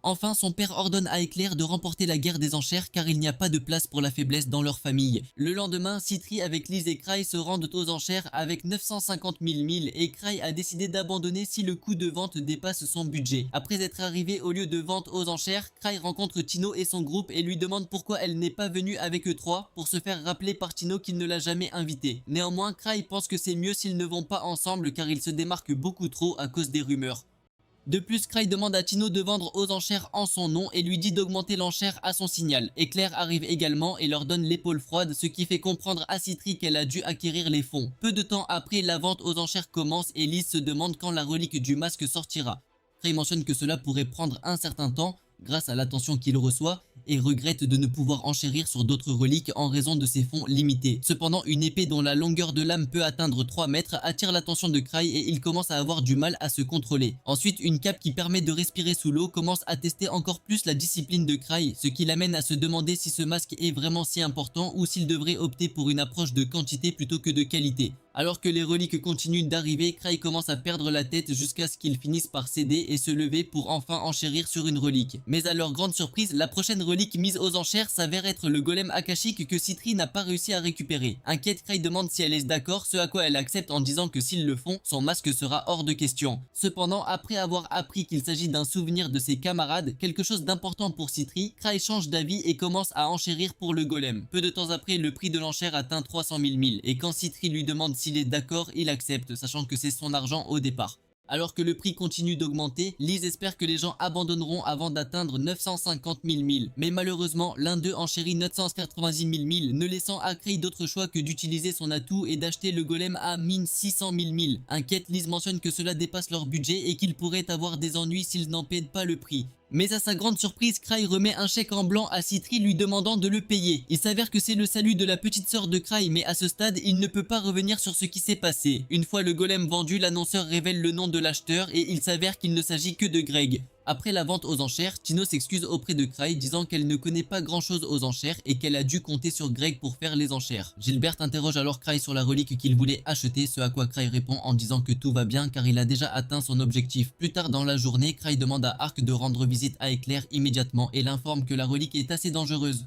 [SPEAKER 1] Enfin, son père ordonne à Éclair de remporter la guerre des enchères car il n'y a pas de place pour la faiblesse dans leur famille. Le lendemain, Sitri avec Liz et Kree se rendent aux enchères avec 950 000 milles et Kree a décidé d'abandonner si le coût de vente dépasse son budget. Après être arrivé au lieu de vente aux enchères, Kree rencontre Tino et son groupe et lui demande pourquoi elle n'est pas venue avec eux trois pour se faire rappeler par Tino qu'il ne l'a jamais invité. Néanmoins, Kree pense que c'est mieux s'ils ne vont pas ensemble car ils se démarquent beaucoup trop à cause des rumeurs. De plus, Kree demande à Tino de vendre aux enchères en son nom et lui dit d'augmenter l'enchère à son signal. Éclair arrive également et leur donne l'épaule froide, ce qui fait comprendre à Sitri qu'elle a dû acquérir les fonds. Peu de temps après, la vente aux enchères commence et Liz se demande quand la relique du masque sortira. Kree mentionne que cela pourrait prendre un certain temps grâce à l'attention qu'il reçoit et regrette de ne pouvoir enchérir sur d'autres reliques en raison de ses fonds limités. Cependant, une épée dont la longueur de lame peut atteindre 3 mètres attire l'attention de Kree et il commence à avoir du mal à se contrôler. Ensuite, une cape qui permet de respirer sous l'eau commence à tester encore plus la discipline de Kree, ce qui l'amène à se demander si ce masque est vraiment si important ou s'il devrait opter pour une approche de quantité plutôt que de qualité. Alors que les reliques continuent d'arriver, Kree commence à perdre la tête jusqu'à ce qu'ils finissent par céder et se lever pour enfin enchérir sur une relique. Mais à leur grande surprise, la prochaine relique mise aux enchères s'avère être le golem akashique que Sitri n'a pas réussi à récupérer. Inquiète, Kree demande si elle est d'accord, ce à quoi elle accepte en disant que s'ils le font, son masque sera hors de question. Cependant, après avoir appris qu'il s'agit d'un souvenir de ses camarades, quelque chose d'important pour Sitri, Kree change d'avis et commence à enchérir pour le golem. Peu de temps après, le prix de l'enchère atteint 300 000 milles et quand Sitri lui demande s'il est d'accord, il accepte, sachant que c'est son argent au départ. Alors que le prix continue d'augmenter, Liz espère que les gens abandonneront avant d'atteindre 950 000 milles. Mais malheureusement, l'un d'eux enchérit 990 000 milles, ne laissant à Kree d'autre choix que d'utiliser son atout et d'acheter le golem à 600 000 milles. Inquiète, Liz mentionne que cela dépasse leur budget et qu'ils pourraient avoir des ennuis s'ils n'en paient pas le prix. Mais à sa grande surprise, Cry remet un chèque en blanc à Citri lui demandant de le payer. Il s'avère que c'est le salut de la petite sœur de Cry, mais à ce stade, il ne peut pas revenir sur ce qui s'est passé. Une fois le golem vendu, l'annonceur révèle le nom de l'acheteur et il s'avère qu'il ne s'agit que de Greg. Après la vente aux enchères, Tino s'excuse auprès de Cry disant qu'elle ne connaît pas grand chose aux enchères et qu'elle a dû compter sur Greg pour faire les enchères. Gilbert interroge alors Cry sur la relique qu'il voulait acheter, ce à quoi Cry répond en disant que tout va bien car il a déjà atteint son objectif. Plus tard dans la journée, Cry demande à Ark de rendre visite à Éclair immédiatement et l'informe que la relique est assez dangereuse.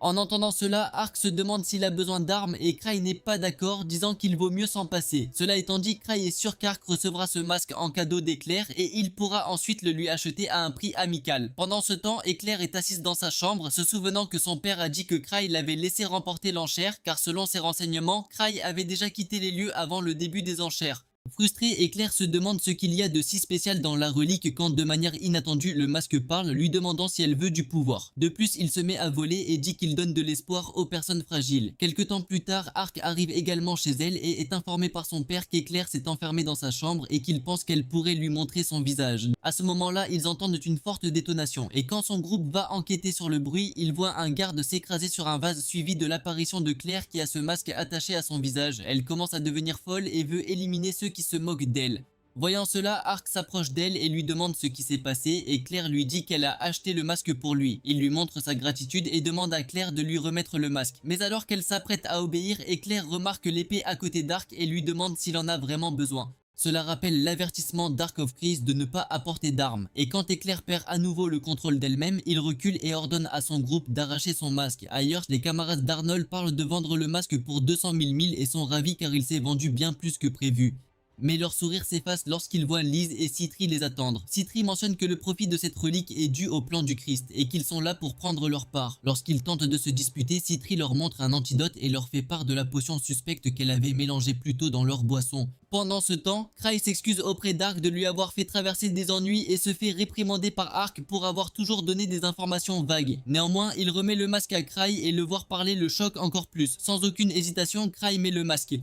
[SPEAKER 1] En entendant cela, Ark se demande s'il a besoin d'armes et Cry n'est pas d'accord, disant qu'il vaut mieux s'en passer. Cela étant dit, Cry est sûr qu'Ark recevra ce masque en cadeau d'Éclair et il pourra ensuite le lui acheter à un prix amical. Pendant ce temps, Éclair est assise dans sa chambre, se souvenant que son père a dit que Cry l'avait laissé remporter l'enchère, car selon ses renseignements, Cry avait déjà quitté les lieux avant le début des enchères. Frustré, Éclair se demande ce qu'il y a de si spécial dans la relique quand de manière inattendue le masque parle, lui demandant si elle veut du pouvoir. De plus, il se met à voler et dit qu'il donne de l'espoir aux personnes fragiles. Quelque temps plus tard, Ark arrive également chez elle et est informé par son père qu'Éclair s'est enfermée dans sa chambre et qu'il pense qu'elle pourrait lui montrer son visage. À ce moment-là, ils entendent une forte détonation et quand son groupe va enquêter sur le bruit, ils voient un garde s'écraser sur un vase suivi de l'apparition de Claire qui a ce masque attaché à son visage. Elle commence à devenir folle et veut éliminer ceux qui se moquent d'elle. Voyant cela, Ark s'approche d'elle et lui demande ce qui s'est passé et Claire lui dit qu'elle a acheté le masque pour lui. Il lui montre sa gratitude et demande à Claire de lui remettre le masque. Mais alors qu'elle s'apprête à obéir, Claire remarque l'épée à côté d'Ark et lui demande s'il en a vraiment besoin. Cela rappelle l'avertissement d'Ark of Chris de ne pas apporter d'armes. Et quand Éclair perd à nouveau le contrôle d'elle-même, il recule et ordonne à son groupe d'arracher son masque. Ailleurs, les camarades d'Arnold parlent de vendre le masque pour 200 000 milles et sont ravis car il s'est vendu bien plus que prévu. Mais leur sourire s'efface lorsqu'ils voient Liz et Citri les attendre. Citri mentionne que le profit de cette relique est dû au plan du Christ et qu'ils sont là pour prendre leur part. Lorsqu'ils tentent de se disputer, Citri leur montre un antidote et leur fait part de la potion suspecte qu'elle avait mélangée plus tôt dans leur boisson. Pendant ce temps, Cry s'excuse auprès d'Ark de lui avoir fait traverser des ennuis et se fait réprimander par Ark pour avoir toujours donné des informations vagues. Néanmoins, il remet le masque à Cry et le voir parler le choque encore plus. Sans aucune hésitation, Cry met le masque.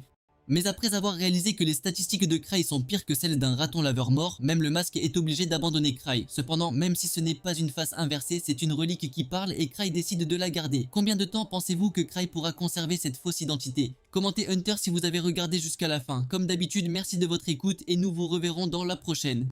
[SPEAKER 1] Mais après avoir réalisé que les statistiques de Cry sont pires que celles d'un raton laveur mort, même le masque est obligé d'abandonner Cry. Cependant, même si ce n'est pas une face inversée, c'est une relique qui parle et Cry décide de la garder. Combien de temps pensez-vous que Cry pourra conserver cette fausse identité? Commentez Hunter si vous avez regardé jusqu'à la fin. Comme d'habitude, merci de votre écoute et nous vous reverrons dans la prochaine.